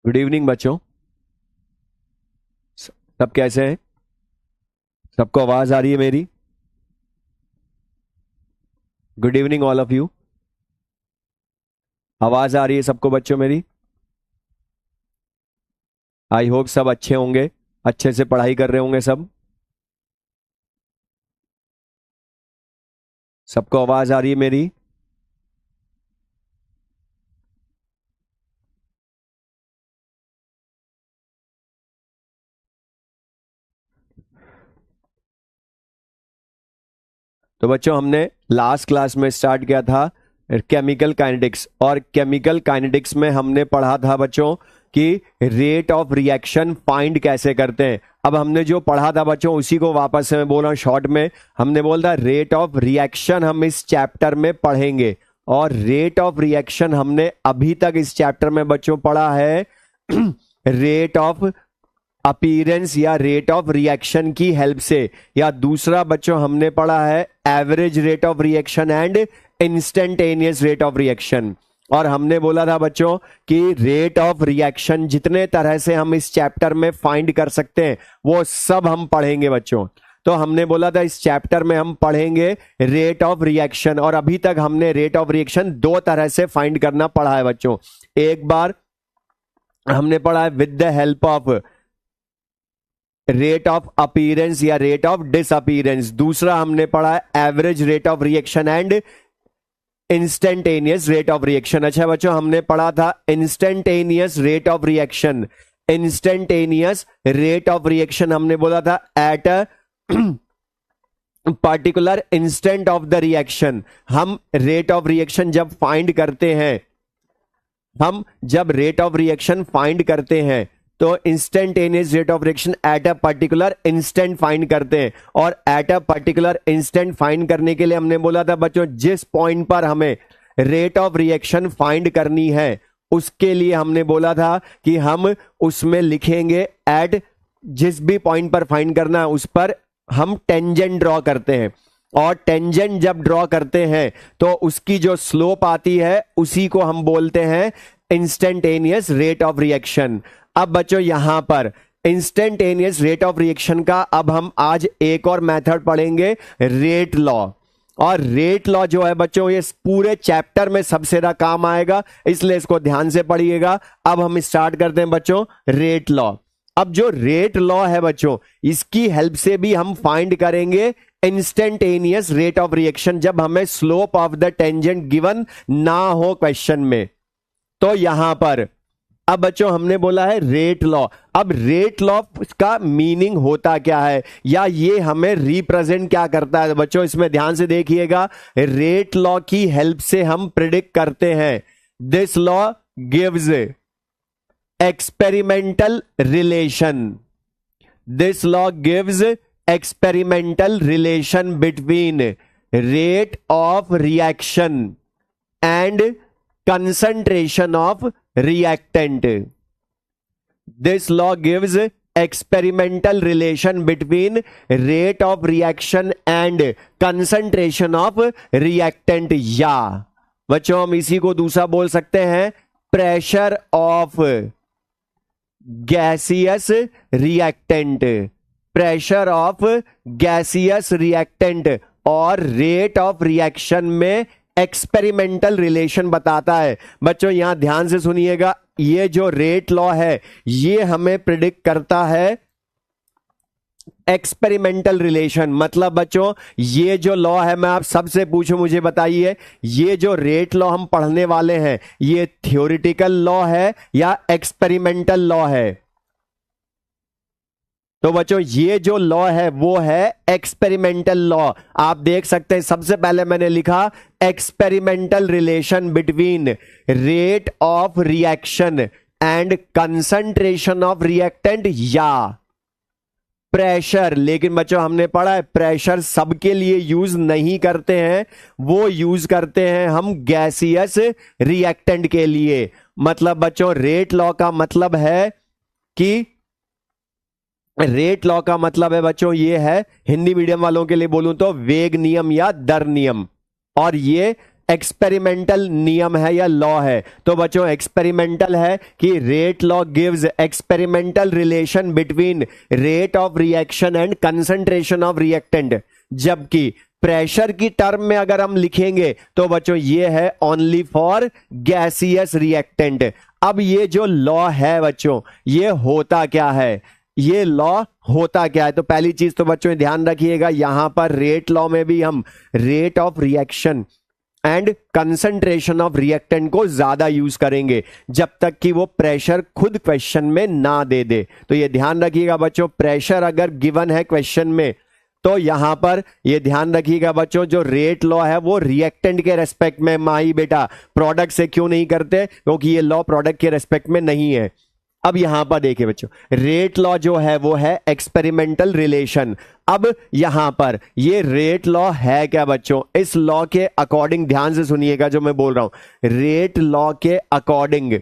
Good evening बच्चों। सब कैसे हैं? सबको आवाज आ रही है मेरी? Good evening all of you. आवाज आ रही है सबको बच्चों मेरी? आई होप सब अच्छे होंगे, अच्छे से पढ़ाई कर रहे होंगे सब। सबको आवाज आ रही है मेरी? तो बच्चों हमने लास्ट क्लास में स्टार्ट किया था केमिकल काइनेटिक्स, और केमिकल काइनेटिक्स में हमने पढ़ा था बच्चों कि रेट ऑफ रिएक्शन फाइंड कैसे करते हैं। अब हमने जो पढ़ा था बच्चों उसी को वापस से मैं बोल रहा हूं शॉर्ट में। हमने बोला रेट ऑफ रिएक्शन हम इस चैप्टर में पढ़ेंगे, और रेट ऑफ रिएक्शन हमने अभी तक इस चैप्टर में बच्चों पढ़ा है रेट ऑफ अपीरेंस या रेट ऑफ रिएक्शन की हेल्प से, या दूसरा बच्चों हमने पढ़ा है average rate of reaction and instantaneous rate of reaction. और हमने बोला था बच्चों कि रेट ऑफ रिएक्शन जितने तरह से हम इस चैप्टर में फाइंड कर सकते हैं वो सब हम पढ़ेंगे बच्चों। तो हमने बोला था इस चैप्टर में हम पढ़ेंगे रेट ऑफ रिएक्शन, और अभी तक हमने रेट ऑफ रिएक्शन दो तरह से फाइंड करना पढ़ा है बच्चों। एक बार हमने पढ़ा है with the help of rate of appearance या रेट ऑफ डिसअपीरेंस, दूसरा हमने पढ़ा है average rate of reaction and instantaneous rate of reaction. अच्छा बच्चों हमने पढ़ा था instantaneous rate of reaction. Instantaneous rate of reaction हमने बोला था at a particular instant of the reaction. हम रेट ऑफ रिएक्शन जब फाइंड करते हैं, हम जब रेट ऑफ रिएक्शन फाइंड करते हैं तो instantaneous rate of reaction at a particular instant find करते हैं। और at a particular instant find करने के लिए हमने बोला था बच्चों जिस पॉइंट पर हमें रेट ऑफ रिएक्शन फाइंड करनी है उसके लिए हमने बोला था कि हम उसमें लिखेंगे एट, जिस भी पॉइंट पर फाइंड करना है उस पर हम टेंजेंट ड्रॉ करते हैं, और टेंजेंट जब ड्रॉ करते हैं तो उसकी जो स्लोप आती है उसी को हम बोलते हैं इंस्टेंटेनियस रेट ऑफ रिएक्शन। अब बच्चों यहां पर इंस्टेंटेनियस रेट ऑफ रिएक्शन का अब हम आज एक और मेथड पढ़ेंगे, रेट लॉ। और रेट लॉ जो है बच्चों ये पूरे चैप्टर में सबसे ज्यादा काम आएगा, इसलिए इसको ध्यान से पढ़िएगा। अब हम स्टार्ट करते हैं बच्चों रेट लॉ। अब जो रेट लॉ है बच्चों इसकी हेल्प से भी हम फाइंड करेंगे इंस्टेंटेनियस रेट ऑफ रिएक्शन जब हमें slope of the tangent given ना हो क्वेश्चन में। तो यहां पर अब बच्चों हमने बोला है रेट लॉ। अब रेट लॉ का मीनिंग होता क्या है, या ये हमें रिप्रेजेंट क्या करता है बच्चों, इसमें ध्यान से देखिएगा। रेट लॉ की हेल्प से हम प्रिडिक्ट करते हैं, this law gives experimental relation, this law gives experimental relation between rate of reaction and concentration of reactant. This law gives experimental relation between rate of reaction and concentration of reactant, या बच्चों हम इसी को दूसरा बोल सकते हैं pressure of gaseous reactant, pressure of gaseous reactant और रेट ऑफ रिएक्शन में एक्सपेरिमेंटल रिलेशन बताता है। बच्चों यहां ध्यान से सुनिएगा, ये जो रेट लॉ है ये हमें प्रिडिक्ट करता है एक्सपेरिमेंटल रिलेशन। मतलब बच्चों ये जो लॉ है, मैं आप सबसे पूछूं मुझे बताइए, ये जो रेट लॉ हम पढ़ने वाले हैं ये थ्योरेटिकल लॉ है या एक्सपेरिमेंटल लॉ है? तो बच्चों ये जो लॉ है वो है एक्सपेरिमेंटल लॉ। आप देख सकते हैं सबसे पहले मैंने लिखा experimental relation between rate of reaction and concentration of reactant या प्रेशर। लेकिन बच्चों हमने पढ़ा है प्रेशर सबके लिए यूज नहीं करते हैं, वो यूज करते हैं हम गैसियस रिएक्टेंट के लिए। मतलब बच्चों रेट लॉ का मतलब है कि रेट लॉ का मतलब है बच्चों ये है, हिंदी मीडियम वालों के लिए बोलूं तो वेग नियम या दर नियम। और ये एक्सपेरिमेंटल नियम है या लॉ है? तो बच्चों एक्सपेरिमेंटल है कि rate law gives experimental relation between rate of reaction and concentration of reactant, जबकि प्रेशर की टर्म में अगर हम लिखेंगे तो बच्चों ये है ओनली फॉर गैसियस रिएक्टेंट। अब ये जो लॉ है बच्चों, ये होता क्या है, ये लॉ होता क्या है? तो पहली चीज तो बच्चों ध्यान रखिएगा, यहां पर रेट लॉ में भी हम rate of reaction and concentration of reactant को ज्यादा यूज करेंगे जब तक कि वो प्रेशर खुद क्वेश्चन में ना दे दे। तो ये ध्यान रखिएगा बच्चों, प्रेशर अगर गिवन है क्वेश्चन में तो यहां पर ये ध्यान रखिएगा बच्चों, जो रेट लॉ है वो रिएक्टेंट के रेस्पेक्ट में, माई बेटा प्रोडक्ट से क्यों नहीं करते, क्योंकि ये लॉ प्रोडक्ट के रेस्पेक्ट में नहीं है। अब यहां पर देखिए बच्चों, रेट लॉ जो है वो है एक्सपेरिमेंटल रिलेशन। अब यहां पर ये रेट लॉ है क्या बच्चों? इस लॉ के अकॉर्डिंग ध्यान से सुनिएगा जो मैं बोल रहा हूं, रेट लॉ के according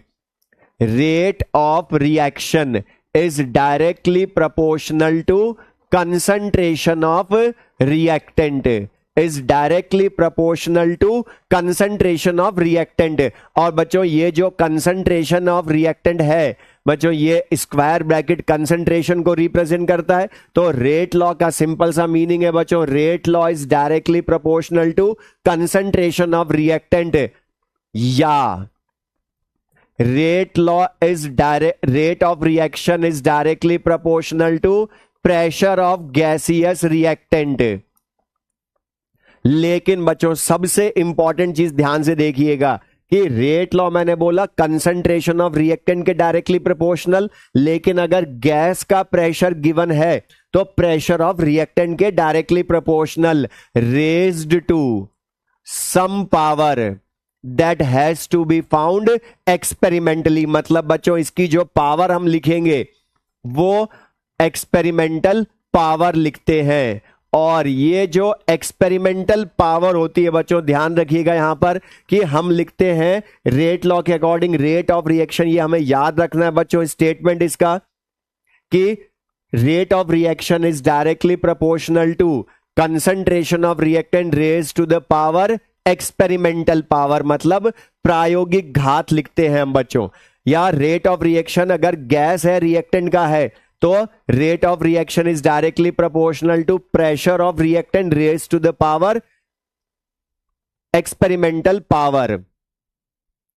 rate of reaction is directly proportional to concentration of reactant, is directly proportional to concentration of reactant। और बच्चों ये जो concentration of reactant है बच्चों, ये स्क्वायर ब्रैकेट कंसंट्रेशन को रिप्रेजेंट करता है। तो रेट लॉ का सिंपल सा मीनिंग है बच्चों, rate law is directly proportional to concentration of reactant, या rate law is direct, rate of reaction is directly proportional to pressure of gaseous reactant. लेकिन बच्चों सबसे इंपॉर्टेंट चीज ध्यान से देखिएगा कि रेट लॉ मैंने बोला कंसंट्रेशन ऑफ रिएक्टेंट के डायरेक्टली प्रोपोर्शनल, लेकिन अगर गैस का प्रेशर गिवन है तो प्रेशर ऑफ रिएक्टेंट के directly proportional raised to some power that has to be found experimentally. मतलब बच्चों इसकी जो पावर हम लिखेंगे वो एक्सपेरिमेंटल पावर लिखते हैं, और ये जो एक्सपेरिमेंटल पावर होती है बच्चों ध्यान रखिएगा यहां पर कि हम लिखते हैं रेट लॉ के अकॉर्डिंग रेट ऑफ रिएक्शन। ये हमें याद रखना है बच्चों स्टेटमेंट इसका, कि rate of reaction is directly proportional to concentration of reactant raised to the power experimental power, मतलब प्रायोगिक घात लिखते हैं हम बच्चों। या रेट ऑफ रिएक्शन अगर गैस है रिएक्टेंट का है तो rate of reaction is directly proportional to pressure of reactant raised to the power experimental power.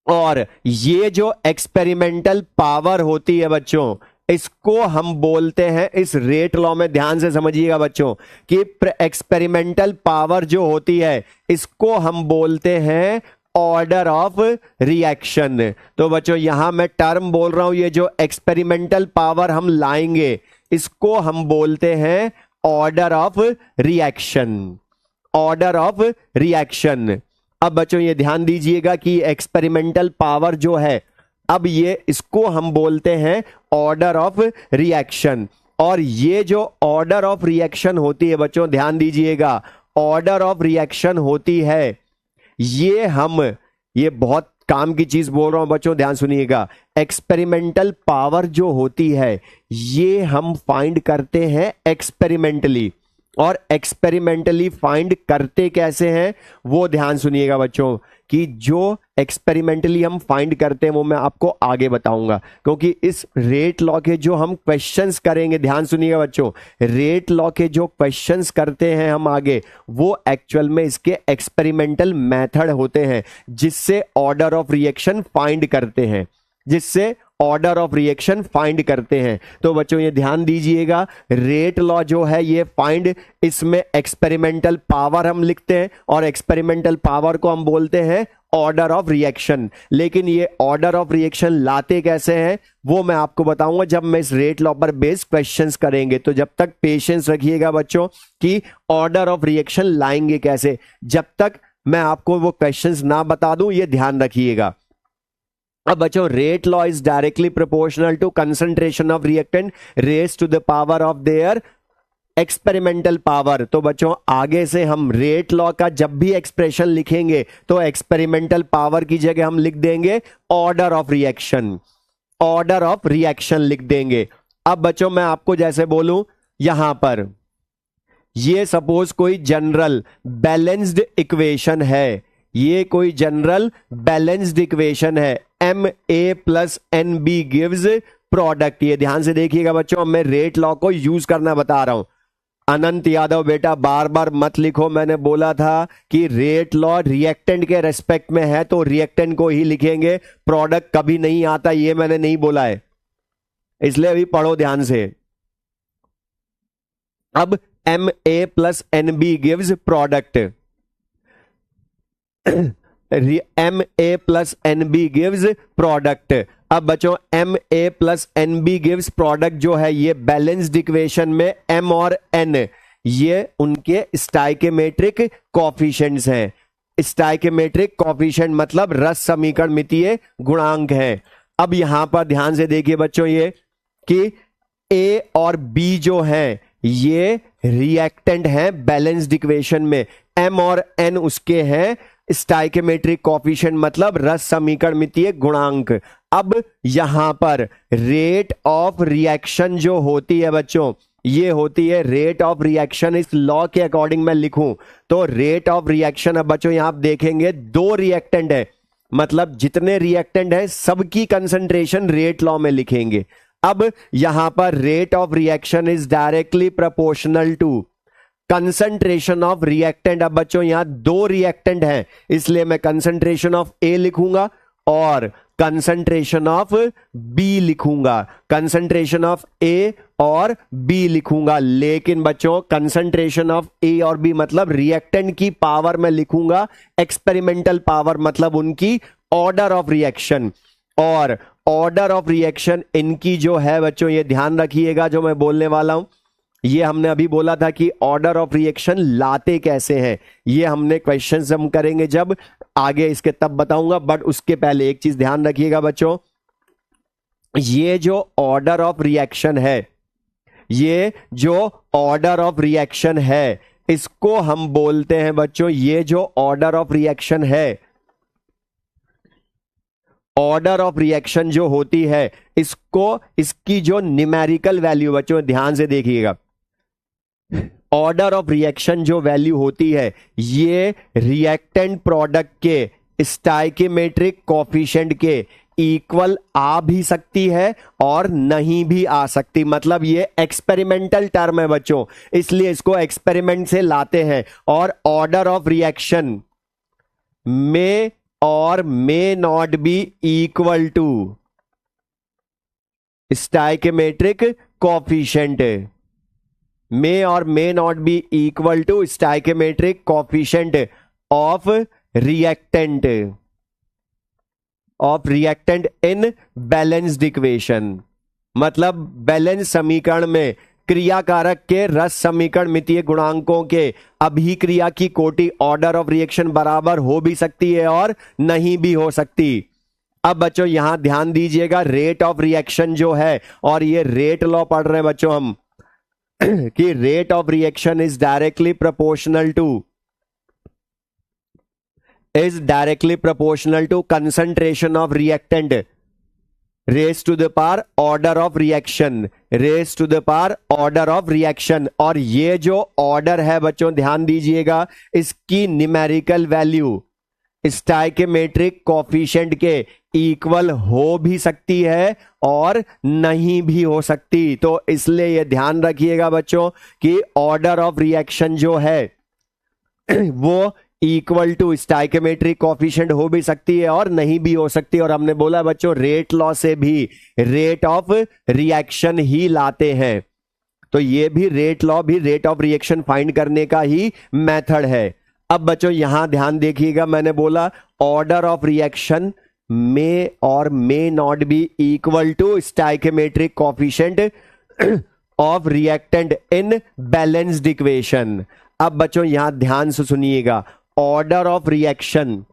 और ये जो एक्सपेरिमेंटल पावर होती है बच्चों, इसको हम बोलते हैं, इस रेट लॉ में ध्यान से समझिएगा बच्चों कि एक्सपेरिमेंटल पावर जो होती है इसको हम बोलते हैं ऑर्डर ऑफ रिएक्शन। तो बच्चों यहां मैं टर्म बोल रहा हूं, ये जो एक्सपेरिमेंटल पावर हम लाएंगे इसको हम बोलते हैं order of reaction, order of reaction. अब बच्चों ये ध्यान दीजिएगा कि एक्सपेरिमेंटल पावर जो है, अब ये इसको हम बोलते हैं ऑर्डर ऑफ रिएक्शन। और ये जो ऑर्डर ऑफ रिएक्शन होती है बच्चों ध्यान दीजिएगा, ऑर्डर ऑफ रिएक्शन होती है, ये बहुत काम की चीज बोल रहा हूं बच्चों ध्यान सुनिएगा। एक्सपेरिमेंटल पावर जो होती है ये हम फाइंड करते हैं एक्सपेरिमेंटली, और एक्सपेरिमेंटली फाइंड करते कैसे हैं वो ध्यान सुनिएगा बच्चों, कि जो एक्सपेरिमेंटली हम फाइंड करते हैं वो मैं आपको आगे बताऊंगा, क्योंकि इस रेट लॉ के जो हम क्वेश्चंस करेंगे, ध्यान सुनिएगा बच्चों, रेट लॉ के जो क्वेश्चंस करते हैं हम आगे वो एक्चुअल में इसके एक्सपेरिमेंटल मेथड होते हैं जिससे ऑर्डर ऑफ रिएक्शन फाइंड करते हैं, जिससे ऑर्डर ऑफ रिएक्शन फाइंड करते हैं। तो बच्चों ये ध्यान दीजिएगा, रेट लॉ जो है ये फाइंड, इसमें एक्सपेरिमेंटल पावर हम लिखते हैं और एक्सपेरिमेंटल पावर को हम बोलते हैं ऑर्डर ऑफ रिएक्शन। लेकिन ये ऑर्डर ऑफ रिएक्शन लाते कैसे हैं वो मैं आपको बताऊंगा जब मैं इस रेट लॉ पर बेस्ड क्वेश्चंस करेंगे। तो जब तक पेशेंस रखिएगा बच्चों कि ऑर्डर ऑफ रिएक्शन लाएंगे कैसे, जब तक मैं आपको वो क्वेश्चंस ना बता दूं ये ध्यान रखिएगा। अब बच्चों rate law is directly proportional to concentration of reactant raised to the power of their experimental power. तो बच्चों आगे से हम रेट लॉ का जब भी एक्सप्रेशन लिखेंगे तो एक्सपेरिमेंटल पावर की जगह हम लिख देंगे order of reaction, order of reaction लिख देंगे। अब बच्चों मैं आपको जैसे बोलूं, यहां पर ये सपोज कोई जनरल बैलेंस्ड इक्वेशन है, ये कोई जनरल बैलेंस्ड इक्वेशन है। MA plus NB gives product. ये ध्यान से देखिएगा बच्चों, मैं रेट लॉ को यूज करना बता रहा हूं। अनंत यादव बेटा बार बार मत लिखो, मैंने बोला था कि रेट लॉ रिएक्टेंट के रेस्पेक्ट में है तो रिएक्टेंट को ही लिखेंगे, प्रोडक्ट कभी नहीं आता, ये मैंने नहीं बोला है, इसलिए अभी पढ़ो ध्यान से। अब MA plus NB gives product. MA plus NB gives product. अब बच्चों MA plus NB gives product जो है ये बैलेंस्ड इक्वेशन में M और N ये उनके स्टाइकेमेट्रिक कोफिशिएंट्स हैं। स्टाइकेमेट्रिक कोफिशिएंट मतलब रस समीकरण मितीय गुणांक हैं। अब यहां पर ध्यान से देखिए बच्चों ये कि A और B जो हैं ये रिएक्टेंट हैं बैलेंस्ड इक्वेशन में, M और N उसके हैं स्टाइकेमेट्रिक कोफिशिएंट मतलब रस समीकरण मितीय गुणांक। अब यहां पर रेट ऑफ रिएक्शन जो होती है बच्चों ये होती है रेट ऑफ रिएक्शन। इस लॉ के अकॉर्डिंग मैं लिखूं तो रेट ऑफ रिएक्शन, अब बच्चों यहां आप देखेंगे दो रिएक्टेंट है, मतलब जितने रिएक्टेंट है सबकी कंसंट्रेशन रेट लॉ में लिखेंगे। अब यहां पर rate of reaction is directly proportional to concentration of reactant. अब बच्चों यहां दो रिएक्टेंट हैं इसलिए मैं कंसंट्रेशन ऑफ ए लिखूंगा और कंसंट्रेशन ऑफ बी लिखूंगा, कंसंट्रेशन ऑफ ए और बी लिखूंगा। लेकिन बच्चों कंसंट्रेशन ऑफ ए और बी मतलब रिएक्टेंट की पावर में लिखूंगा एक्सपेरिमेंटल पावर मतलब उनकी ऑर्डर ऑफ रिएक्शन। और ऑर्डर ऑफ रिएक्शन इनकी जो है बच्चों ये ध्यान रखिएगा जो मैं बोलने वाला हूं, ये हमने अभी बोला था कि ऑर्डर ऑफ रिएक्शन लाते कैसे हैं, ये हमने क्वेश्चंस हम करेंगे जब आगे इसके तब बताऊंगा। बट उसके पहले एक चीज ध्यान रखिएगा बच्चों, ये जो ऑर्डर ऑफ रिएक्शन है, ये जो ऑर्डर ऑफ रिएक्शन है इसको हम बोलते हैं बच्चों, ये जो ऑर्डर ऑफ रिएक्शन है, ऑर्डर ऑफ रिएक्शन जो होती है इसको, इसकी जो न्यूमेरिकल वैल्यू बच्चों ध्यान से देखिएगा, ऑर्डर ऑफ रिएक्शन जो वैल्यू होती है ये रिएक्टेंट प्रोडक्ट के स्टाइकेमेट्रिक कोफिशिएंट के इक्वल आ भी सकती है और नहीं भी आ सकती। मतलब ये एक्सपेरिमेंटल टर्म है बच्चों, इसलिए इसको एक्सपेरिमेंट से लाते हैं। और ऑर्डर ऑफ रिएक्शन में और may not be equal to stoichiometric coefficient, may और may not be equal to stoichiometric coefficient of reactant in balanced equation. मतलब बैलेंस समीकरण में क्रियाकारक के रस समीकरण मितीय गुणांकों के अभिक्रिया की कोटि ऑर्डर ऑफ रिएक्शन बराबर हो भी सकती है और नहीं भी हो सकती। अब बच्चों यहां ध्यान दीजिएगा, रेट ऑफ रिएक्शन जो है, और ये रेट लॉ पढ़ रहे हैं बच्चों हम कि rate of reaction is directly proportional to concentration of reactant raised to the power order of reaction, raised to the power order of reaction. और ये जो ऑर्डर है बच्चों ध्यान दीजिएगा, इसकी न्यूमेरिकल वैल्यू स्टाइकेमेट्रिक कोफिशिएंट के इक्वल हो भी सकती है और नहीं भी हो सकती। तो इसलिए ये ध्यान रखिएगा बच्चों कि ऑर्डर ऑफ रिएक्शन जो है वो इक्वल टू स्टाइकेमेट्रिक कोफिशिएंट हो भी सकती है और नहीं भी हो सकती। और हमने बोला बच्चों रेट लॉ से भी रेट ऑफ रिएक्शन ही लाते हैं, तो ये भी रेट लॉ भी रेट ऑफ रिएक्शन फाइंड करने का ही मेथड है। अब बच्चों यहां ध्यान देखिएगा, मैंने बोला ऑर्डर ऑफ रिएक्शन मे और may not be equal to stoichiometric coefficient of reactant in balanced equation. अब बच्चों यहां ध्यान से सुनिएगा, order of reaction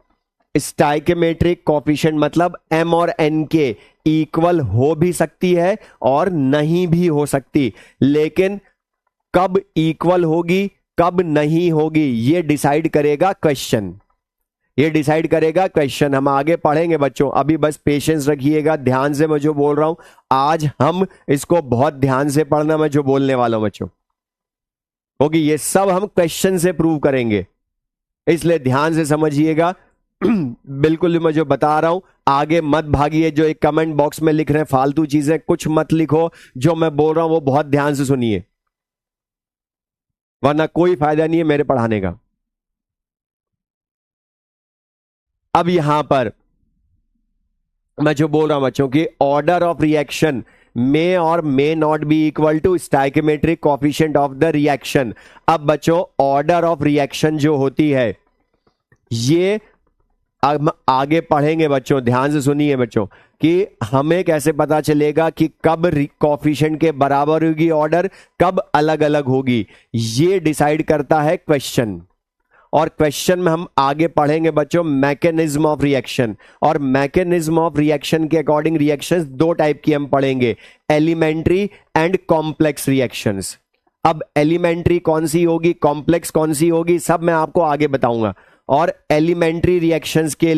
stoichiometric coefficient मतलब m और n के इक्वल हो भी सकती है और नहीं भी हो सकती। लेकिन कब इक्वल होगी कब नहीं होगी ये डिसाइड करेगा क्वेश्चन, ये डिसाइड करेगा क्वेश्चन। हम आगे पढ़ेंगे बच्चों, अभी बस पेशेंस रखिएगा, ध्यान से मैं जो बोल रहा हूं आज हम इसको बहुत ध्यान से पढ़ना, मैं जो बोलने वाला हूं बच्चों, क्योंकि ये सब हम क्वेश्चन से प्रूव करेंगे, इसलिए ध्यान से समझिएगा। बिल्कुल मैं जो बता रहा हूं आगे मत भागिए, जो एक कमेंट बॉक्स में लिख रहे हैं फालतू चीजें कुछ मत लिखो, जो मैं बोल रहा हूं वो बहुत ध्यान से सुनिए, वरना कोई फायदा नहीं है मेरे पढ़ाने का। अब यहां पर मैं जो बोल रहा हूं बच्चों की ऑर्डर ऑफ रिएक्शन मे और may not be equal to stoichiometric coefficient of the reaction. अब बच्चों ऑर्डर ऑफ रिएक्शन जो होती है ये अब आगे पढ़ेंगे बच्चों, ध्यान से सुनिए बच्चों कि हमें कैसे पता चलेगा कि कब कोफिशिएंट के बराबर होगी ऑर्डर, कब अलग अलग होगी, ये डिसाइड करता है क्वेश्चन। और क्वेश्चन में हम आगे पढ़ेंगे बच्चों मैकेनिज्म ऑफ रिएक्शन, और मैकेनिज्म ऑफ रिएक्शन के अकॉर्डिंग रिएक्शंस दो टाइप की हम पढ़ेंगे, एलिमेंट्री एंड कॉम्प्लेक्स रिएक्शंस। अब एलिमेंट्री कौन सी होगी, कॉम्प्लेक्स कौन सी होगी, सब मैं आपको आगे बताऊंगा। और एलिमेंट्री रिएक्शंस के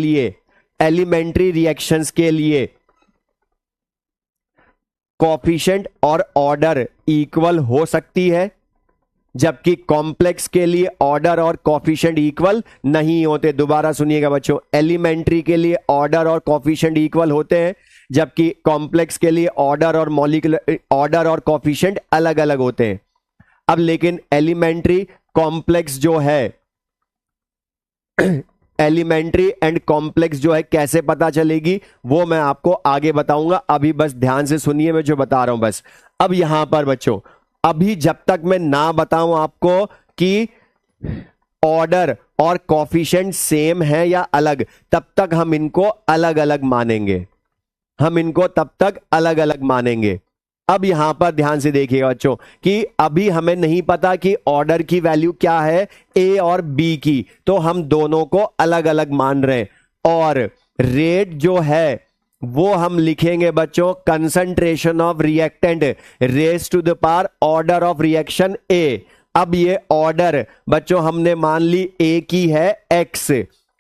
लिए कोफिशिएंट और ऑर्डर इक्वल हो सकती है, जबकि कॉम्प्लेक्स के लिए ऑर्डर और कोफिशिएंट इक्वल नहीं होते। दोबारा सुनिएगा बच्चों, एलिमेंट्री के लिए ऑर्डर और कोफिशिएंट इक्वल होते हैं, जबकि कॉम्प्लेक्स के लिए ऑर्डर और मॉलिक्यूलर ऑर्डर और कोफिशिएंट अलग अलग होते हैं। अब लेकिन एलिमेंट्री कॉम्प्लेक्स जो है एलिमेंट्री एंड कॉम्प्लेक्स जो है कैसे पता चलेगी वो मैं आपको आगे बताऊंगा, अभी बस ध्यान से सुनिए मैं जो बता रहा हूं बस। अब यहां पर बच्चों अभी जब तक मैं ना बताऊं आपको कि ऑर्डर और कोफिशिएंट सेम है या अलग, तब तक हम इनको अलग अलग मानेंगे, अब यहां पर ध्यान से देखिएगा बच्चों कि अभी हमें नहीं पता कि ऑर्डर की वैल्यू क्या है ए और बी की, तो हम दोनों को अलग अलग मान रहे हैं। और रेट जो है वो हम लिखेंगे बच्चों concentration of reactant raise to the power order of reaction A. अब ये ऑर्डर बच्चों हमने मान ली ए की है एक्स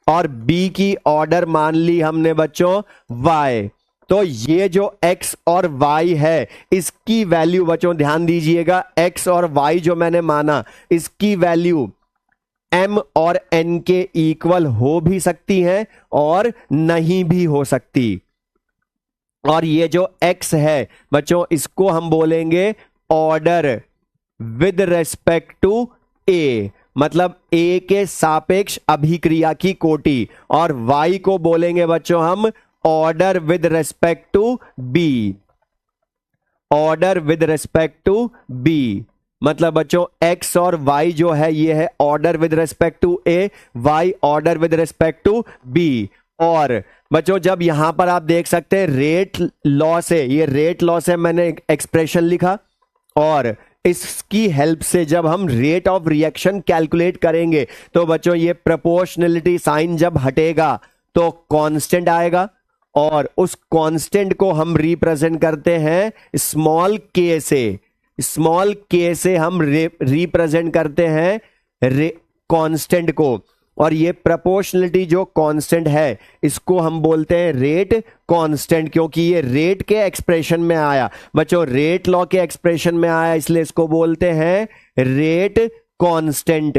और बी की ऑर्डर मान ली हमने बच्चों वाई। तो ये जो x और y है इसकी वैल्यू बच्चों ध्यान दीजिएगा, x और y जो मैंने माना इसकी वैल्यू m और n के इक्वल हो भी सकती है और नहीं भी हो सकती। और ये जो x है बच्चों इसको हम बोलेंगे order with respect to a, मतलब a के सापेक्ष अभिक्रिया की कोटि, और y को बोलेंगे बच्चों हम order with respect to B, मतलब बच्चों x और y जो है ये है order with respect to a, y order with respect to b। और बच्चों जब यहां पर आप देख सकते हैं रेट लॉ से, ये रेट लॉ से मैंने एक्सप्रेशन लिखा, और इसकी हेल्प से जब हम रेट ऑफ रिएक्शन कैलकुलेट करेंगे तो बच्चों ये प्रोपोर्शनलिटी साइन जब हटेगा तो कांस्टेंट आएगा, और उस कांस्टेंट को हम रिप्रेजेंट करते हैं स्मॉल के से हम रिप्रेजेंट करते हैं कांस्टेंट को। और ये प्रोपोर्शनलिटी जो कांस्टेंट है इसको हम बोलते हैं रेट कांस्टेंट, क्योंकि ये रेट के एक्सप्रेशन में आया बच्चों, रेट लॉ के एक्सप्रेशन में आया, इसलिए इसको बोलते हैं रेट कांस्टेंट,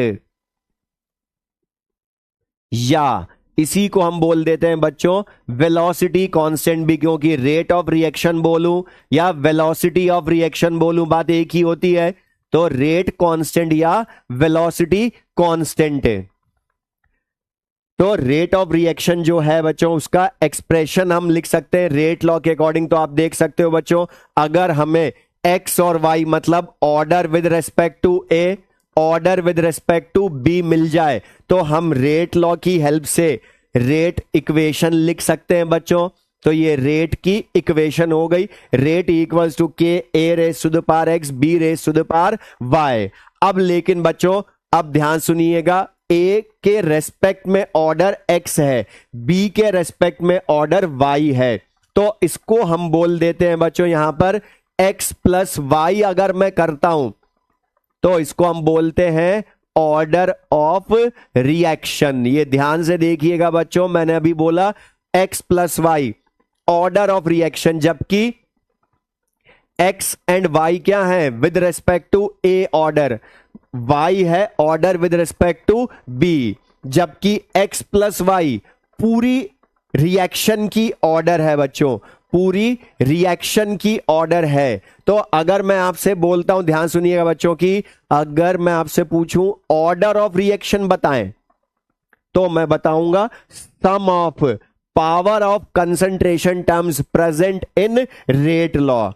या इसी को हम बोल देते हैं बच्चों वेलोसिटी कांस्टेंट भी, क्योंकि रेट ऑफ रिएक्शन बोलूं या वेलोसिटी ऑफ रिएक्शन बोलूं बात एक ही होती है। तो रेट कांस्टेंट या वेलोसिटी कांस्टेंट, तो रेट ऑफ रिएक्शन जो है बच्चों उसका एक्सप्रेशन हम लिख सकते हैं रेट लॉ के अकॉर्डिंग। तो आप देख सकते हो बच्चों अगर हमें x और y मतलब order with respect to a, order with respect to B मिल जाए तो हम रेट लॉ की हेल्प से रेट इक्वेशन लिख सकते हैं बच्चों। तो ये रेट की इक्वेशन हो गई, rate equals to K A raise to the power x B raise to the power Y. अब लेकिन बच्चों अब ध्यान सुनिएगा, ए के रेस्पेक्ट में ऑर्डर एक्स है, बी के रेस्पेक्ट में ऑर्डर वाई है, तो इसको हम बोल देते हैं बच्चों यहां पर एक्स प्लस वाई अगर मैं करता हूं तो इसको हम बोलते हैं ऑर्डर ऑफ रिएक्शन। ये ध्यान से देखिएगा बच्चों, मैंने अभी बोला x plus y order of reaction, जबकि x एंड y क्या है with respect to a order, y है order with respect to b, जबकि x प्लस वाई पूरी रिएक्शन की ऑर्डर है बच्चों, पूरी रिएक्शन की ऑर्डर है। तो अगर मैं आपसे बोलता हूं, ध्यान सुनिएगा बच्चों की, अगर मैं आपसे पूछूं ऑर्डर ऑफ रिएक्शन बताएं, तो मैं बताऊंगा sum of power of concentration terms present in rate law.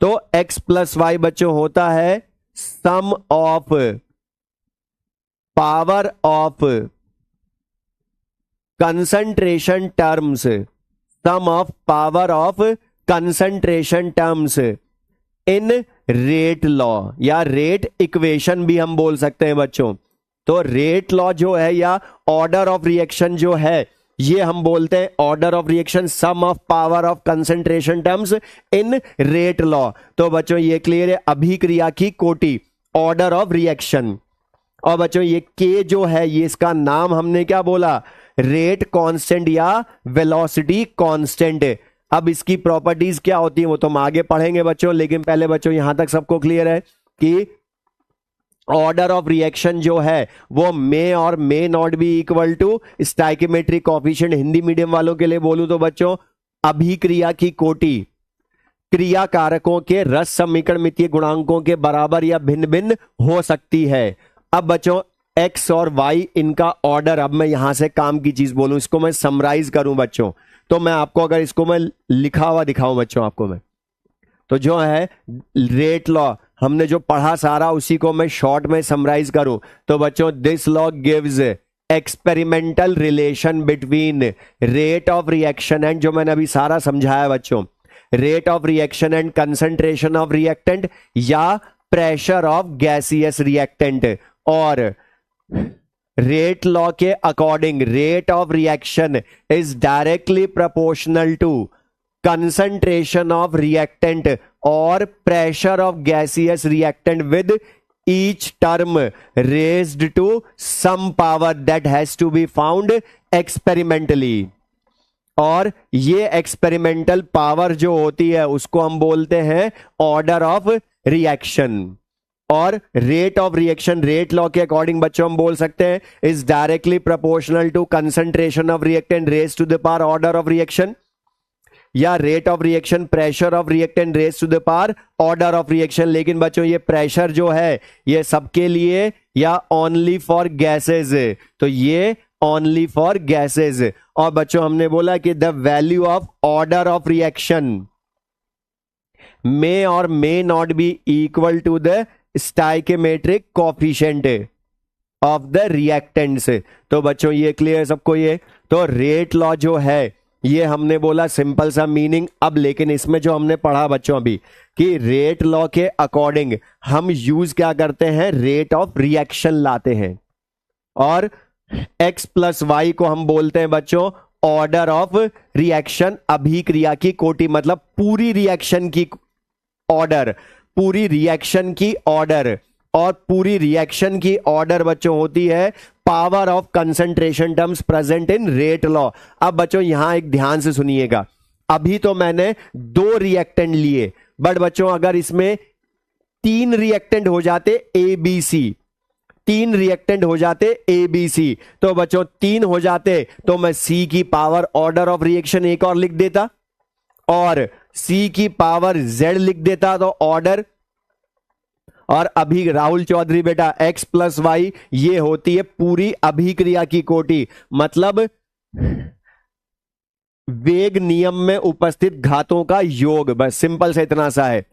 तो x प्लस वाई बच्चों होता है sum of power of concentration terms, sum of power of concentration terms in rate law, या rate equation भी हम बोल सकते हैं बच्चों। तो रेट लॉ जो है या ऑर्डर ऑफ रिएक्शन जो है, ये हम बोलते हैं order of reaction sum of power of concentration terms in rate law. तो बच्चों ये क्लियर है, अभिक्रिया की कोटि, ऑर्डर ऑफ रिएक्शन। और बच्चों ये के जो है, ये इसका नाम हमने क्या बोला, रेट कांस्टेंट या वेलोसिटी कांस्टेंट। अब इसकी प्रॉपर्टीज क्या होती है वो तो हम आगे पढ़ेंगे बच्चों, लेकिन पहले बच्चों यहां तक सबको क्लियर है कि ऑर्डर ऑफ रिएक्शन जो है वो मे और may not be equal to stoichiometric coefficient. Hindi medium वालों के लिए बोलूं तो बच्चों, अभिक्रिया की कोटि क्रिया कारकों के रस समीकरणमितीय गुणांकों के बराबर या भिन्न भिन्न हो सकती है। अब बच्चों x और y इनका ऑर्डर, अब मैं यहां से काम की चीज बोलूं, इसको मैं समराइज करूं बच्चों, तो मैं आपको अगर इसको मैं लिखा हुआ दिखाऊं बच्चों आपको मैं, तो जो है रेट लॉ हमने जो पढ़ा सारा, उसी को मैं शॉर्ट में समराइज करूं तो बच्चों, this law gives experimental relation between rate of reaction and, जो मैंने अभी सारा समझाया बच्चों, rate of reaction and concentration of reactant या प्रेशर ऑफ गैसियस रिएक्टेंट। और रेट लॉ के according rate of reaction is directly proportional to concentration of reactant और pressure of gaseous reactant with each term raised to some power that has to be found experimentally. और ये experimental power जो होती है उसको हम बोलते हैं ऑर्डर ऑफ रिएक्शन। और rate of reaction rate law के अकॉर्डिंग बच्चों हम बोल सकते हैं is directly proportional to concentration of reactant raise to the power order of reaction, या rate of reaction pressure of reactant raise to the power order of reaction. लेकिन बच्चों ये प्रेशर जो है ये सबके लिए या ओनली फॉर गैसेज, तो ये ओनली फॉर गैसेज। और बच्चों हमने बोला कि the value of order of reaction may और may not be equal to the stoichiometric coefficient of the reactants. तो बच्चों ये क्लियर सबको ये, तो रेट लॉ जो है ये हमने बोला सिंपल सा मीनिंग। अब लेकिन इसमें जो हमने पढ़ा बच्चों अभी कि रेट लॉ के अकॉर्डिंग हम यूज क्या करते हैं, रेट ऑफ रिएक्शन लाते हैं, और x प्लस वाई को हम बोलते हैं बच्चों ऑर्डर ऑफ रिएक्शन, अभिक्रिया की कोटि, मतलब पूरी रिएक्शन की ऑर्डर, पूरी रिएक्शन की ऑर्डर। और पूरी रिएक्शन की ऑर्डर बच्चों होती है power of concentration terms present in rate law. अब बच्चों यहां एक ध्यान से सुनिएगा, अभी तो मैंने 2 रिएक्टेंट लिए, बट बच्चों अगर इसमें 3 रिएक्टेंट हो जाते ए बी सी, 3 रिएक्टेंट हो जाते ए बी सी, तो बच्चों 3 हो जाते तो मैं सी की पावर ऑर्डर ऑफ रिएक्शन एक और लिख देता, और सी की पावर जेड लिख देता, तो ऑर्डर। और अभी राहुल चौधरी बेटा x प्लस वाई ये होती है पूरी अभिक्रिया की कोटि, मतलब वेग नियम में उपस्थित घातों का योग, बस सिंपल से इतना सा है।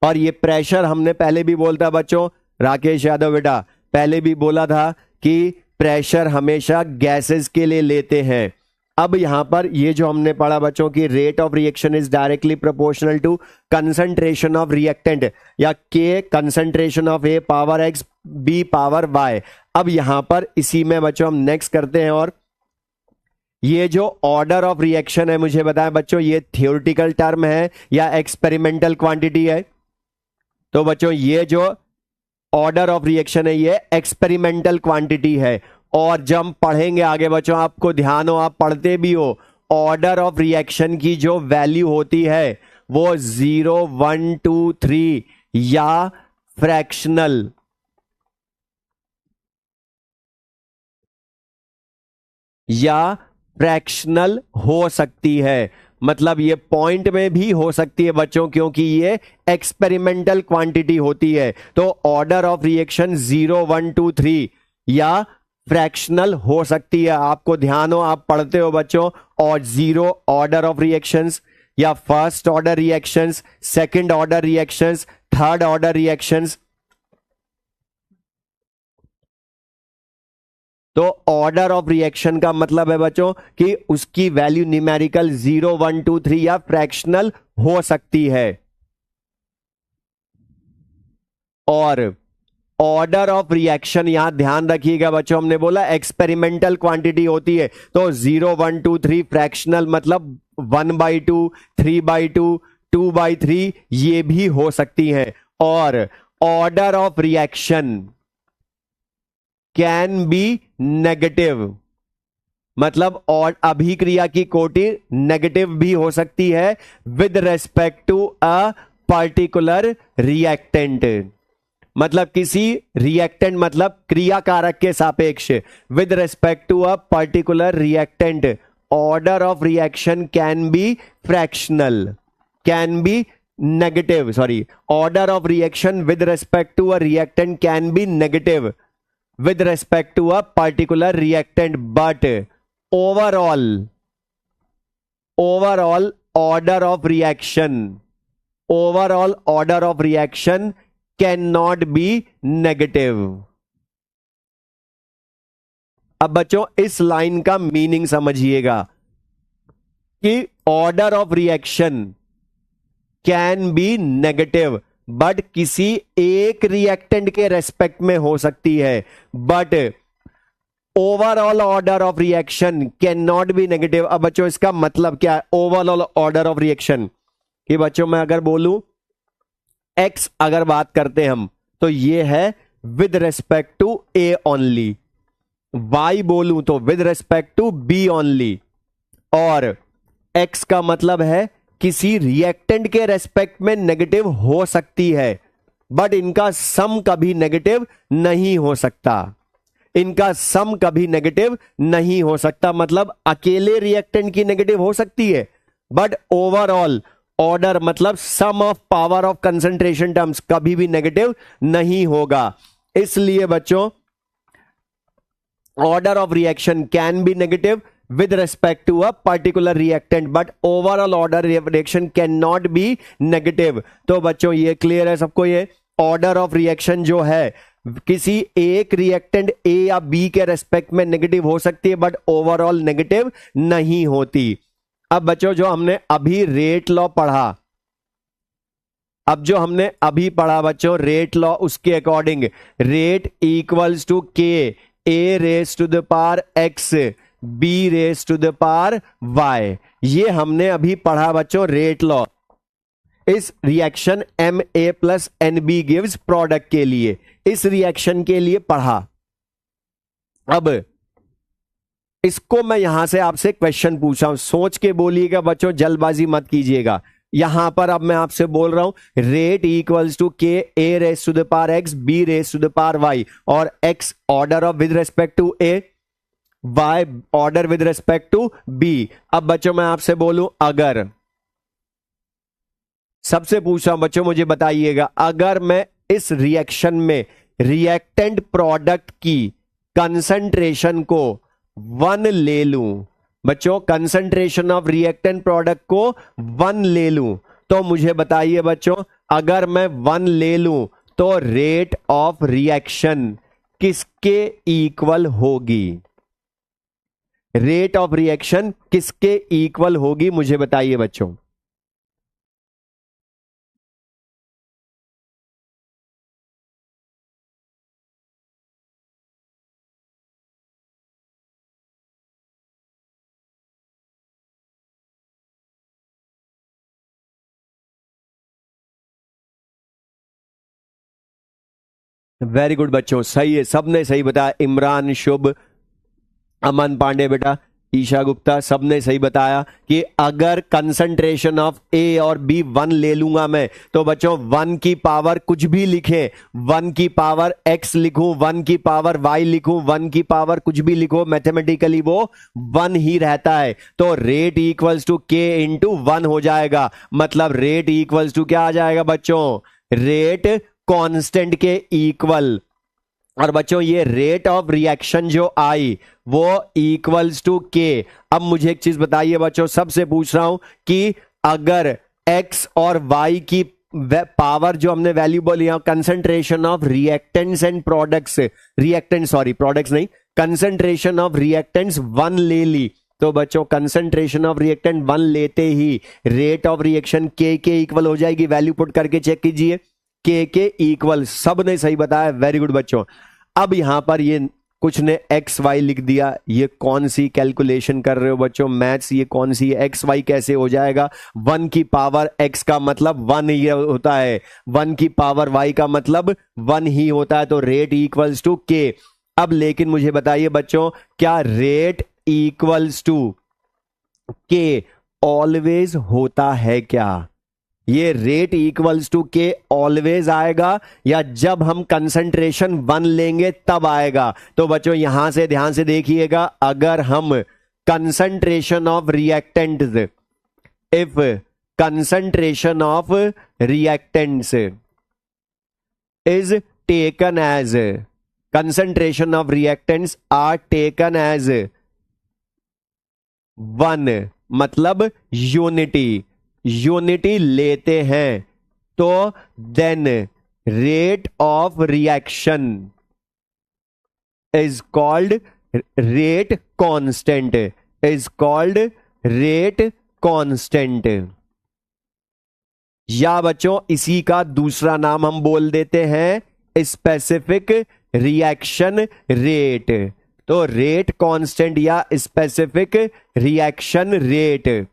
और ये प्रेशर हमने पहले भी बोलता बच्चों, राकेश यादव बेटा पहले भी बोला था कि प्रेशर हमेशा गैसेस के लिए लेते हैं। अब यहां पर ये जो हमने पढ़ा बच्चों की rate of reaction is directly proportional to concentration of reactant, या k concentration of A power x B power Y. अब यहां पर इसी में बच्चों हम नेक्स्ट करते हैं, और ये जो ऑर्डर ऑफ रिएक्शन है मुझे बताएं बच्चों, ये थियोरेटिकल टर्म है या एक्सपेरिमेंटल क्वांटिटी है? तो बच्चों ये जो ऑर्डर ऑफ रिएक्शन है ये एक्सपेरिमेंटल क्वांटिटी है। और जब हम पढ़ेंगे आगे बच्चों, आपको ध्यान हो, आप पढ़ते भी हो, ऑर्डर ऑफ रिएक्शन की जो वैल्यू होती है वो 0, 1, 2, 3 या फ्रैक्शनल या फ्रैक्शनल हो सकती है। मतलब ये पॉइंट में भी हो सकती है बच्चों, क्योंकि ये एक्सपेरिमेंटल क्वांटिटी होती है। तो ऑर्डर ऑफ रिएक्शन 0 1 2 3 या फ्रैक्शनल हो सकती है। आपको ध्यान हो, आप पढ़ते हो बच्चों, और 0 ऑर्डर ऑफ रिएक्शंस या first order reactions, second order reactions, third order reactions. तो ऑर्डर ऑफ रिएक्शन का मतलब है बच्चों कि उसकी वैल्यू न्यूमेरिकल 0 1 2 3 या फ्रैक्शनल हो सकती है। और ऑर्डर ऑफ रिएक्शन, यहां ध्यान रखिएगा बच्चों, हमने बोला एक्सपेरिमेंटल क्वांटिटी होती है। तो 0 1 2 3 फ्रैक्शनल मतलब 1/2, 3/2, 2/3 ये भी हो सकती हैं। और order of reaction can be negative, मतलब और अभिक्रिया की कोटि नेगेटिव भी हो सकती है with respect to a particular reactant. मतलब किसी रिएक्टेंट, मतलब क्रिया कारक के सापेक्ष, with respect to a particular reactant, order of reaction can be fractional, can be negative, sorry, order of reaction with respect to a reactant can be negative with respect to a particular reactant, but overall order of reaction, overall order of reaction cannot be negative। अब बच्चों इस line का meaning समझिएगा कि order of reaction can be negative, but किसी एक reactant के respect में हो सकती है, but overall order of reaction can not be negative. अब बच्चों इसका मतलब क्या है ओवरऑल ऑर्डर ऑफ रिएक्शन? कि बच्चों मैं अगर बोलूं एक्स, अगर बात करते हम, तो ये है with respect to A only. Y बोलूं तो with respect to B only. और एक्स का मतलब है किसी रिएक्टेंट के रेस्पेक्ट में नेगेटिव हो सकती है, बट इनका सम कभी नेगेटिव नहीं हो सकता। इनका सम कभी नेगेटिव नहीं हो सकता, मतलब अकेले रिएक्टेंट की नेगेटिव हो सकती है, बट ओवरऑल ऑर्डर मतलब sum of power of concentration terms कभी भी नेगेटिव नहीं होगा। इसलिए बच्चों order of reaction can be negative with respect to a particular reactant, but overall order reaction cannot be negative। तो बच्चों ये क्लियर है सबको? ये ऑर्डर ऑफ रिएक्शन जो है किसी एक रिएक्टेंट ए या बी के रेस्पेक्ट में नेगेटिव हो सकती है, बट ओवरऑल नेगेटिव नहीं होती। अब बच्चों जो हमने अभी रेट लॉ पढ़ा, अब जो हमने अभी पढ़ा बच्चों रेट लॉ, उसके according rate equals to K A raise to the power x B raise to the power Y. ये हमने अभी पढ़ा बच्चों रेट लॉ इस reaction M A plus N B gives product के लिए, इस रिएक्शन के लिए पढ़ा। अब इसको मैं यहां से आपसे क्वेश्चन पूछा हूं, सोच के बोलिएगा बच्चों, जल्दबाजी मत कीजिएगा। यहां पर अब मैं आपसे बोल रहा हूं rate equals to K A raise to the power x B raise to the power Y, और X order of with respect to A, Y order with respect to B. अब बच्चों मैं आपसे बोलूं, अगर सबसे पूछा बच्चों मुझे बताइएगा, अगर मैं इस रिएक्शन में रिएक्टेंट प्रोडक्ट की कंसंट्रेशन को 1 ले लूं, बच्चों कंसंट्रेशन ऑफ रिएक्टेंट प्रोडक्ट को 1 ले लूं, तो मुझे बताइए बच्चों अगर मैं 1 ले लूं तो रेट ऑफ रिएक्शन किसके इक्वल होगी? रेट ऑफ रिएक्शन किसके इक्वल होगी मुझे बताइए बच्चों। वेरी गुड बच्चों, सही है, सबने सही बताया। इमरान, शुभ, अमन पांडे बेटा ईशा गुप्ता, सबने सही बताया कि अगर कंसंट्रेशन ऑफ ए और बी 1 ले लूंगा मैं, तो बच्चों 1 की पावर कुछ भी लिखे, 1 की पावर x लिखूं, 1 की पावर y लिखूं, 1 की पावर कुछ भी लिखो, मैथमेटिकली वो 1 ही रहता है। तो rate equals to k into 1 हो जाएगा। मतलब रेट इक्वल्स टू क्या आ जाएगा बच्चों, रेट कांस्टेंट के इक्वल। और बच्चों ये रेट ऑफ रिएक्शन जो आई वो इक्वल्स टू के। अब मुझे एक चीज बताइए बच्चों, सबसे पूछ रहा हूं कि अगर x और y की पावर जो हमने वैल्यू बोली, concentration of reactants and products, reactant sorry products नहीं, कंसंट्रेशन ऑफ रिएक्टेंट्स 1 ले ली, तो बच्चों कंसंट्रेशन ऑफ रिएक्टेंट 1 लेते ही रेट ऑफ रिएक्शन के इक्वल हो जाएगी। वैल्यू पुट करके चेक कीजिए, के इक्वल, सब ने सही बताया, वेरी गुड बच्चों। अब यहां पर ये कुछ ने एक्स वाई लिख दिया, ये कौन सी कैलकुलेशन कर रहे हो बच्चों, मैथ्स ये कौन सी है, एक्स वाई कैसे हो जाएगा, 1 की पावर x का मतलब 1 ही होता है, 1 की पावर y का मतलब 1 ही होता है, तो रेट इक्वल्स टू के। अब लेकिन मुझे बताइए बच्चों, क्या रेट इक्वल्स टू के ऑलवेज होता है क्या? ये रेट इक्वल्स टू के ऑलवेज आएगा या जब हम कंसंट्रेशन 1 लेंगे तब आएगा? तो बच्चों यहां से ध्यान से देखिएगा, अगर हम concentration of reactants, if concentration of reactants is taken as, concentration of reactants are taken as 1, मतलब यूनिटी लेते हैं, तो then rate of reaction is called rate constant, is called rate constant. या बच्चों इसी का दूसरा नाम हम बोल देते हैं स्पेसिफिक रिएक्शन रेट। तो रेट कांस्टेंट या specific reaction rate,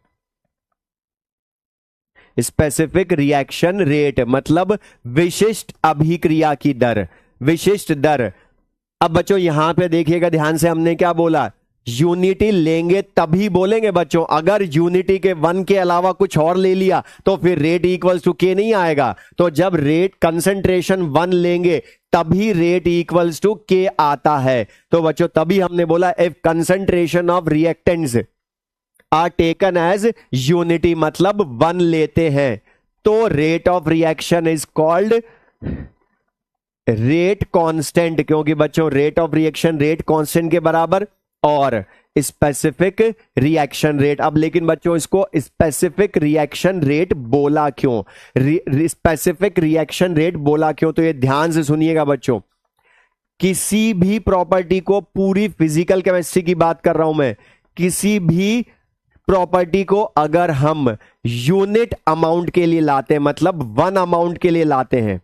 specific reaction rate मतलब विशिष्ट अभिक्रिया की दर, विशिष्ट दर। अब बच्चों यहां पे देखिएगा ध्यान से, हमने क्या बोला, यूनिटी लेंगे तभी बोलेंगे बच्चों, अगर यूनिटी के 1 के अलावा कुछ और ले लिया तो फिर रेट इक्वल्स टू के नहीं आएगा। तो जब रेट कंसंट्रेशन 1 लेंगे तभी रेट इक्वल्स टू के आता है। तो बच्चों तभी हमने बोला if concentration of reactants are taken as unity, मतलब 1 लेते हैं, तो rate of reaction is called rate constant, क्योंकि बच्चों rate of reaction rate constant के बराबर, और स्पेसिफिक रिएक्शन रेट। अब लेकिन बच्चों इसको स्पेसिफिक रिएक्शन रेट बोला क्यों, स्पेसिफिक रिएक्शन रेट बोला क्यों, तो ये ध्यान से सुनिएगा बच्चों। किसी भी प्रॉपर्टी को, पूरी फिजिकल केमिस्ट्री की बात कर रहा हूं मैं, किसी भी प्रॉपर्टी को अगर हम यूनिट अमाउंट के लिए लाते हैं, मतलब 1 अमाउंट के लिए लाते हैं,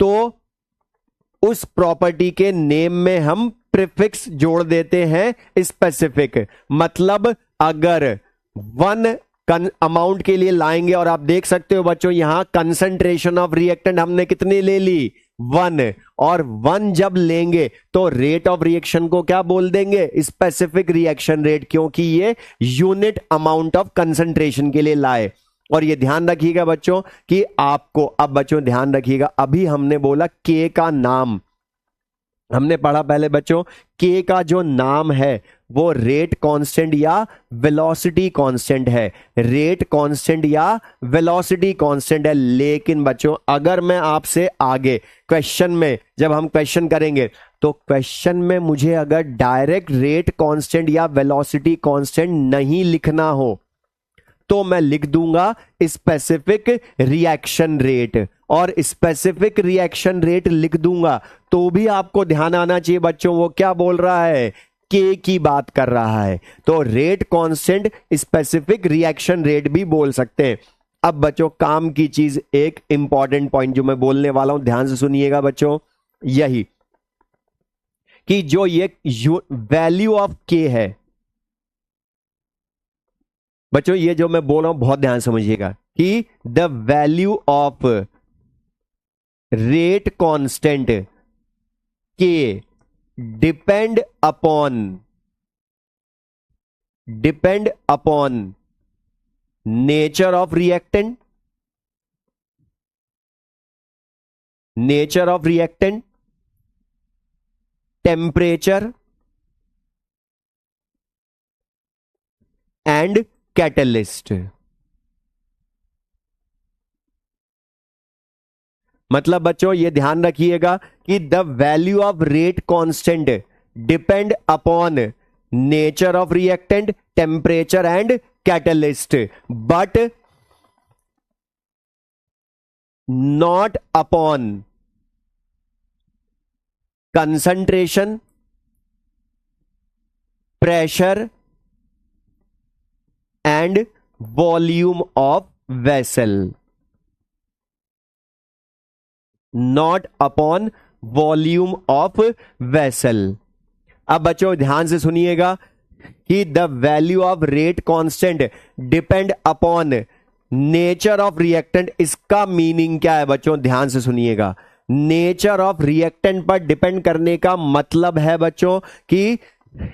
तो उस प्रॉपर्टी के नेम में हम प्रीफिक्स जोड़ देते हैं स्पेसिफिक। मतलब अगर 1 अमाउंट के लिए लाएंगे, और आप देख सकते हो बच्चों यहां कंसंट्रेशन ऑफ रिएक्टेंट हमने कितनी ले ली, 1, और 1 जब लेंगे तो रेट ऑफ रिएक्शन को क्या बोल देंगे, स्पेसिफिक रिएक्शन रेट, क्योंकि ये यूनिट अमाउंट ऑफ कंसंट्रेशन के लिए लाए। और ये ध्यान रखिएगा बच्चों कि आपको, अब बच्चों ध्यान रखिएगा, अभी हमने बोला के का नाम, हमने पढ़ा पहले बच्चों, के का जो नाम है वो रेट कांस्टेंट या वेलोसिटी कांस्टेंट है, रेट कांस्टेंट या वेलोसिटी कांस्टेंट है। लेकिन बच्चों अगर मैं आपसे आगे क्वेश्चन में, जब हम क्वेश्चन करेंगे, तो क्वेश्चन में मुझे अगर डायरेक्ट रेट कांस्टेंट या वेलोसिटी कांस्टेंट नहीं लिखना हो, तो मैं लिख दूंगा स्पेसिफिक रिएक्शन रेट, और स्पेसिफिक रिएक्शन रेट लिख दूंगा तो भी आपको ध्यान आना चाहिए बच्चों, वो क्या बोल रहा है, के की बात कर रहा है। तो rate constant specific reaction rate भी बोल सकते हैं। अब बच्चों काम की चीज, एक इंपॉर्टेंट पॉइंट जो मैं बोलने वाला हूं, ध्यान से सुनिएगा बच्चों, यही कि जो ये वैल्यू ऑफ के है बच्चों, ये जो मैं बोल रहा हूं बहुत ध्यान समझिएगा कि the value of rate constant के depend upon depend upon nature of reactant, nature of reactant, temperature and catalyst. मतलब बच्चों ये ध्यान रखिएगा कि the value of rate constant depend upon nature of reactant, temperature and catalyst, but not upon concentration, pressure and volume of vessel. Not upon volume of vessel. अब बच्चों ध्यान से सुनिएगा कि the value of rate constant depend upon nature of reactant, इसका meaning क्या है बच्चों? ध्यान से सुनिएगा। नेचर ऑफ रिएक्टेंट पर डिपेंड करने का मतलब है बच्चों कि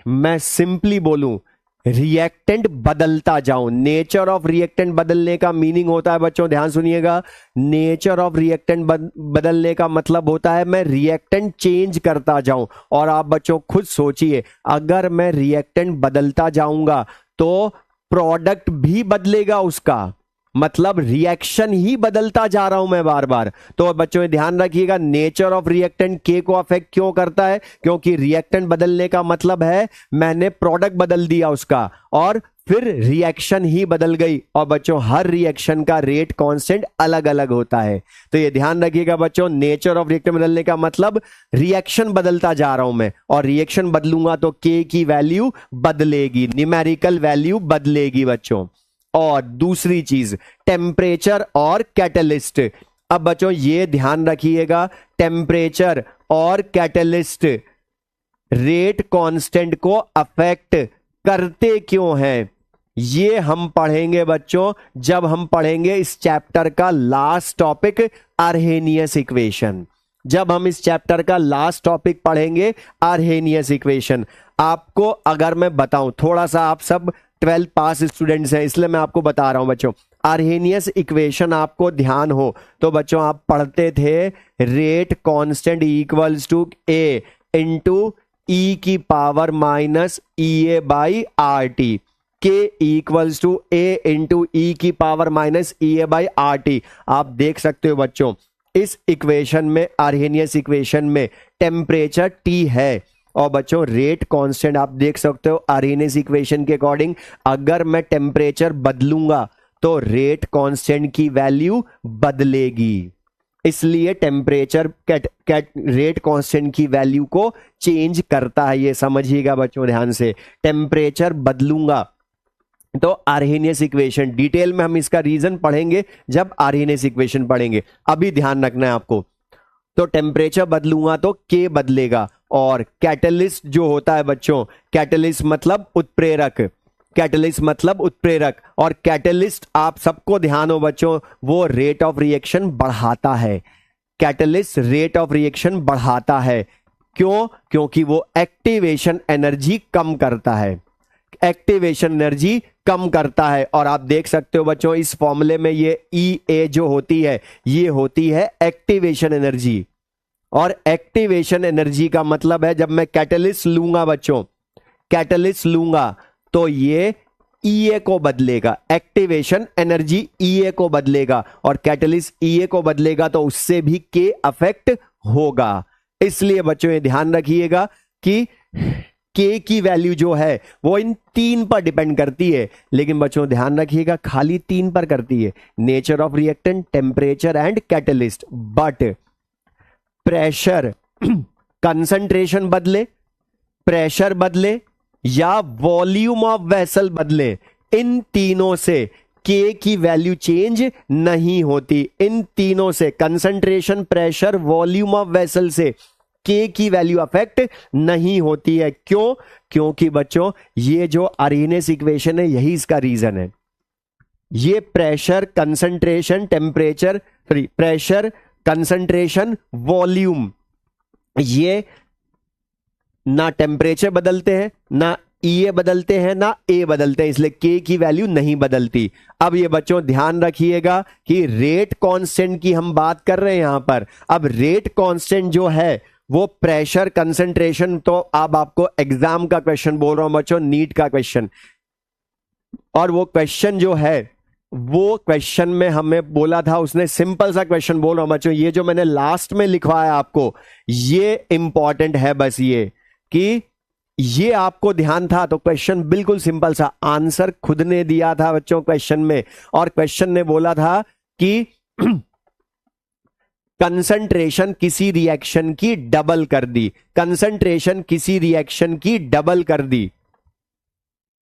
मैं सिंपली बोलूं, रिएक्टेंट बदलता जाऊं। नेचर ऑफ रिएक्टेंट बदलने का मीनिंग होता है बच्चों, ध्यान सुनिएगा, नेचर ऑफ रिएक्टेंट बदलने का मतलब होता है मैं रिएक्टेंट चेंज करता जाऊं। और आप बच्चों खुद सोचिए, अगर मैं रिएक्टेंट बदलता जाऊंगा तो प्रोडक्ट भी बदलेगा उसका, मतलब रिएक्शन ही बदलता जा रहा हूं मैं बार बार। तो बच्चों ध्यान रखिएगा, नेचर ऑफ रिएक्टेंट के को अफेक्ट क्यों करता है? क्योंकि रिएक्टेंट बदलने का मतलब है मैंने प्रोडक्ट बदल दिया उसका और फिर रिएक्शन ही बदल गई। और बच्चों हर रिएक्शन का रेट कांस्टेंट अलग अलग होता है, तो ये ध्यान रखिएगा बच्चों, नेचर ऑफ रिएक्टेंट बदलने का मतलब रिएक्शन बदलता जा रहा हूं मैं, और रिएक्शन बदलूंगा तो के की वैल्यू बदलेगी, न्यूमेरिकल वैल्यू बदलेगी बच्चों। और दूसरी चीज टेम्परेचर और कैटलिस्ट। अब बच्चों ये ध्यान रखिएगा, टेम्परेचर और कैटलिस्ट रेट कांस्टेंट को अफेक्ट करते क्यों हैं, ये हम पढ़ेंगे बच्चों जब हम पढ़ेंगे इस चैप्टर का लास्ट टॉपिक अर्हेनियस इक्वेशन। जब हम इस चैप्टर का लास्ट टॉपिक पढ़ेंगे अर्हेनियस इक्वेशन। आपको अगर मैं बताऊं, थोड़ा सा आप सब 12th पास स्टूडेंट्स हैं इसलिए मैं आपको बता रहा हूं बच्चों, अर्हेनियस इक्वेशन आपको ध्यान हो तो बच्चों आप पढ़ते थे rate constant equals to A into E की power minus E A by R T, K equals to A into E की power minus E A by R T. आप देख सकते हो बच्चों इस इक्वेशन में, अर्हेनियस इक्वेशन में टेम्परेचर टी है और बच्चों रेट कांस्टेंट आप देख सकते हो अर्हेनियस इक्वेशन के अकॉर्डिंग, अगर मैं टेम्परेचर बदलूंगा तो रेट कांस्टेंट की वैल्यू बदलेगी, इसलिए टेम्परेचर रेट कांस्टेंट की वैल्यू को चेंज करता है। ये समझिएगा बच्चों ध्यान से, टेम्परेचर बदलूंगा तो अर्हेनियस इक्वेशन, डिटेल में हम इसका रीजन पढ़ेंगे जब अर्हेनियस इक्वेशन पढ़ेंगे, अभी ध्यान रखना है आपको। तो टेम्परेचर बदलूंगा तो के बदलेगा, और कैटलिस्ट जो होता है बच्चों, कैटलिस्ट मतलब उत्प्रेरक, कैटलिस्ट मतलब उत्प्रेरक, और कैटलिस्ट आप सबको ध्यान हो बच्चों वो रेट ऑफ रिएक्शन बढ़ाता है। कैटलिस्ट रेट ऑफ रिएक्शन बढ़ाता है, क्यों? क्योंकि वो एक्टिवेशन एनर्जी कम करता है, एक्टिवेशन एनर्जी कम करता है। और आप देख सकते हो बच्चों इस फॉर्मूले में ये ई ए जो होती है ये होती है एक्टिवेशन एनर्जी, और एक्टिवेशन एनर्जी का मतलब है जब मैं कैटलिस्ट लूंगा बच्चों, कैटलिस्ट लूंगा तो ये ई ए को बदलेगा, एक्टिवेशन एनर्जी ई ए को बदलेगा, और कैटलिस्ट ई ए को बदलेगा तो उससे भी के अफेक्ट होगा। इसलिए बच्चों ये ध्यान रखिएगा कि के की वैल्यू जो है वो इन तीन पर डिपेंड करती है, लेकिन बच्चों ध्यान रखिएगा खाली तीन पर करती है, nature of reactant, temperature and catalyst. But pressure, concentration बदले, प्रेशर बदले या वॉल्यूम ऑफ वेसल बदले, इन तीनों से के की वैल्यू चेंज नहीं होती। इन तीनों से, concentration, pressure, volume of vessel से के की वैल्यू अफेक्ट नहीं होती है। क्यों? क्योंकि बच्चों ये जो अर्हेनियस इक्वेशन है यही इसका रीजन है। ये pressure, concentration, temperature, sorry pressure, concentration, volume, ये ना टेम्परेचर बदलते हैं, ना ए बदलते हैं ना ए बदलते हैं, इसलिए के की वैल्यू नहीं बदलती। अब ये बच्चों ध्यान रखिएगा कि रेट कांस्टेंट की हम बात कर रहे हैं यहां पर। अब रेट कांस्टेंट जो है वो प्रेशर कंसंट्रेशन, तो अब आपको एग्जाम का क्वेश्चन बोल रहा हूं बच्चों, नीट का क्वेश्चन। और वो क्वेश्चन जो है वो क्वेश्चन में हमें बोला था, उसने सिंपल सा क्वेश्चन बोल रहा हूं बच्चों, ये जो मैंने लास्ट में लिखवाया आपको ये इंपॉर्टेंट है, बस ये कि ये आपको ध्यान था। तो क्वेश्चन बिल्कुल सिंपल सा, आंसर खुद ने दिया था बच्चों क्वेश्चन में, और क्वेश्चन ने बोला था कि कंसंट्रेशन किसी रिएक्शन की डबल कर दी, कंसंट्रेशन किसी रिएक्शन की डबल कर दी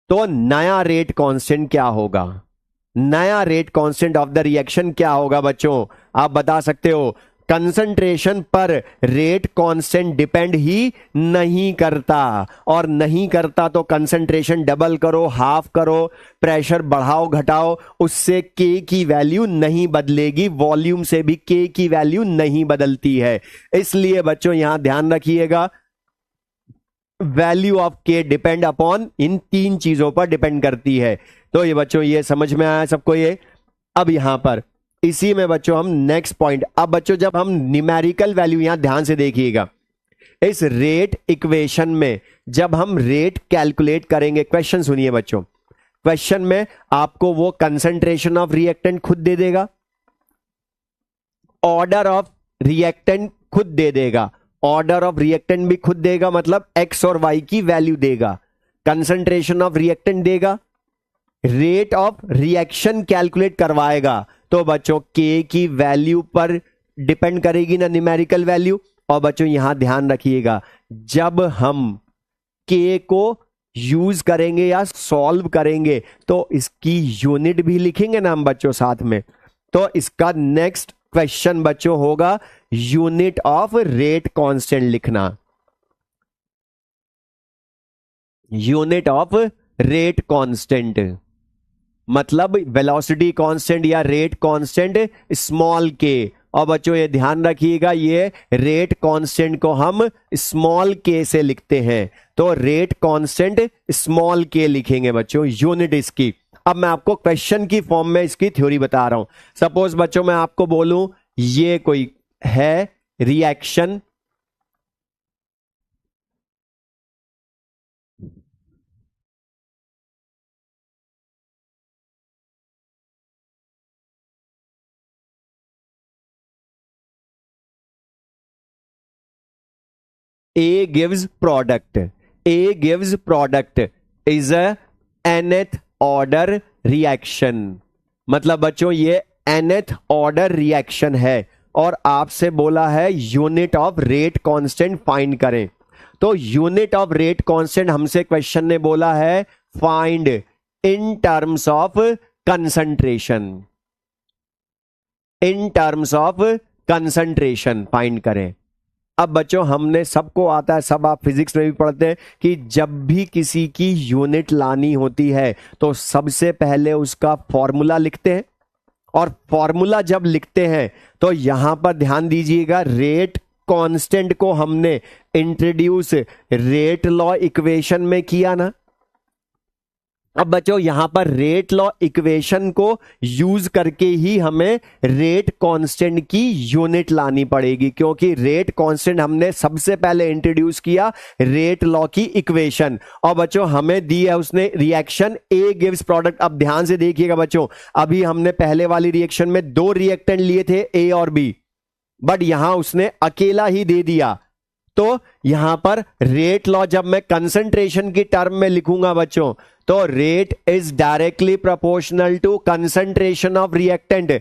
तो नया रेट कांस्टेंट क्या होगा, नया rate constant of the reaction क्या होगा बच्चों, आप बता सकते हो। कंसंट्रेशन पर रेट कांस्टेंट डिपेंड ही नहीं करता, और नहीं करता तो कंसंट्रेशन डबल करो, हाफ करो, प्रेशर बढ़ाओ घटाओ, उससे के की वैल्यू नहीं बदलेगी, वॉल्यूम से भी के की वैल्यू नहीं बदलती है। इसलिए बच्चों यहां ध्यान रखिएगा, value of K depend upon, इन तीन चीजों पर डिपेंड करती है। तो ये बच्चों ये समझ में आया सबको ये। अब यहां पर इसी में बच्चों हम नेक्स्ट पॉइंट, अब बच्चों जब हम न्यूमेरिकल वैल्यू, यहां ध्यान से देखिएगा, इस रेट इक्वेशन में जब हम रेट कैलकुलेट करेंगे, क्वेश्चन सुनिए बच्चों, क्वेश्चन में आपको वो कंसंट्रेशन ऑफ रिएक्टेंट खुद दे देगा, ऑर्डर ऑफ रिएक्टेंट खुद दे देगा, ऑर्डर ऑफ रिएक्टेंट भी खुद देगा, मतलब एक्स और वाई की वैल्यू देगा, कंसंट्रेशन ऑफ रिएक्टेंट देगा, रेट ऑफ रिएक्शन कैलकुलेट करवाएगा। तो बच्चों के की वैल्यू पर डिपेंड करेगी ना न्यूमेरिकल वैल्यू। और बच्चों यहां ध्यान रखिएगा, जब हम के को यूज करेंगे या सॉल्व करेंगे तो इसकी यूनिट भी लिखेंगे ना हम बच्चों साथ में। तो इसका नेक्स्ट क्वेश्चन बच्चों होगा यूनिट ऑफ रेट कांस्टेंट लिखना, यूनिट ऑफ रेट कांस्टेंट मतलब वेलोसिटी कांस्टेंट या रेट कांस्टेंट स्मॉल के। और बच्चों ये ध्यान रखिएगा, ये रेट कांस्टेंट को हम स्मॉल के से लिखते हैं, तो रेट कांस्टेंट स्मॉल के लिखेंगे बच्चों, यूनिट इसकी। अब मैं आपको क्वेश्चन की फॉर्म में इसकी थ्योरी बता रहा हूं। सपोज बच्चों मैं आपको बोलूं ये कोई है reaction, A gives product, A gives product is a nth order reaction। मतलब बच्चों ये nth order reaction है और आपसे बोला है unit of rate constant find करें। तो यूनिट ऑफ रेट कांस्टेंट हमसे क्वेश्चन ने बोला है find in terms of concentration, in terms of concentration find करें। अब बच्चों हमने सबको आता है, सब आप फिजिक्स में भी पढ़ते हैं कि जब भी किसी की यूनिट लानी होती है तो सबसे पहले उसका फॉर्मूला लिखते हैं, और फॉर्मूला जब लिखते हैं तो यहां पर ध्यान दीजिएगा, रेट कांस्टेंट को हमने इंट्रोड्यूस रेट लॉ इक्वेशन में किया ना। अब बच्चों यहां पर रेट लॉ इक्वेशन को यूज करके ही हमें रेट कांस्टेंट की यूनिट लानी पड़ेगी, क्योंकि रेट कांस्टेंट हमने सबसे पहले इंट्रोड्यूस किया रेट लॉ की इक्वेशन। और बच्चों हमें दी है उसने रिएक्शन ए गिव्स प्रोडक्ट। अब ध्यान से देखिएगा बच्चों, अभी हमने पहले वाली रिएक्शन में दो रिएक्टेंट लिए थे ए और बी, बट यहां उसने अकेला ही दे दिया। तो यहां पर रेट लॉ जब मैं कंसंट्रेशन की टर्म में लिखूंगा बच्चों, तो rate is directly proportional to concentration of reactant.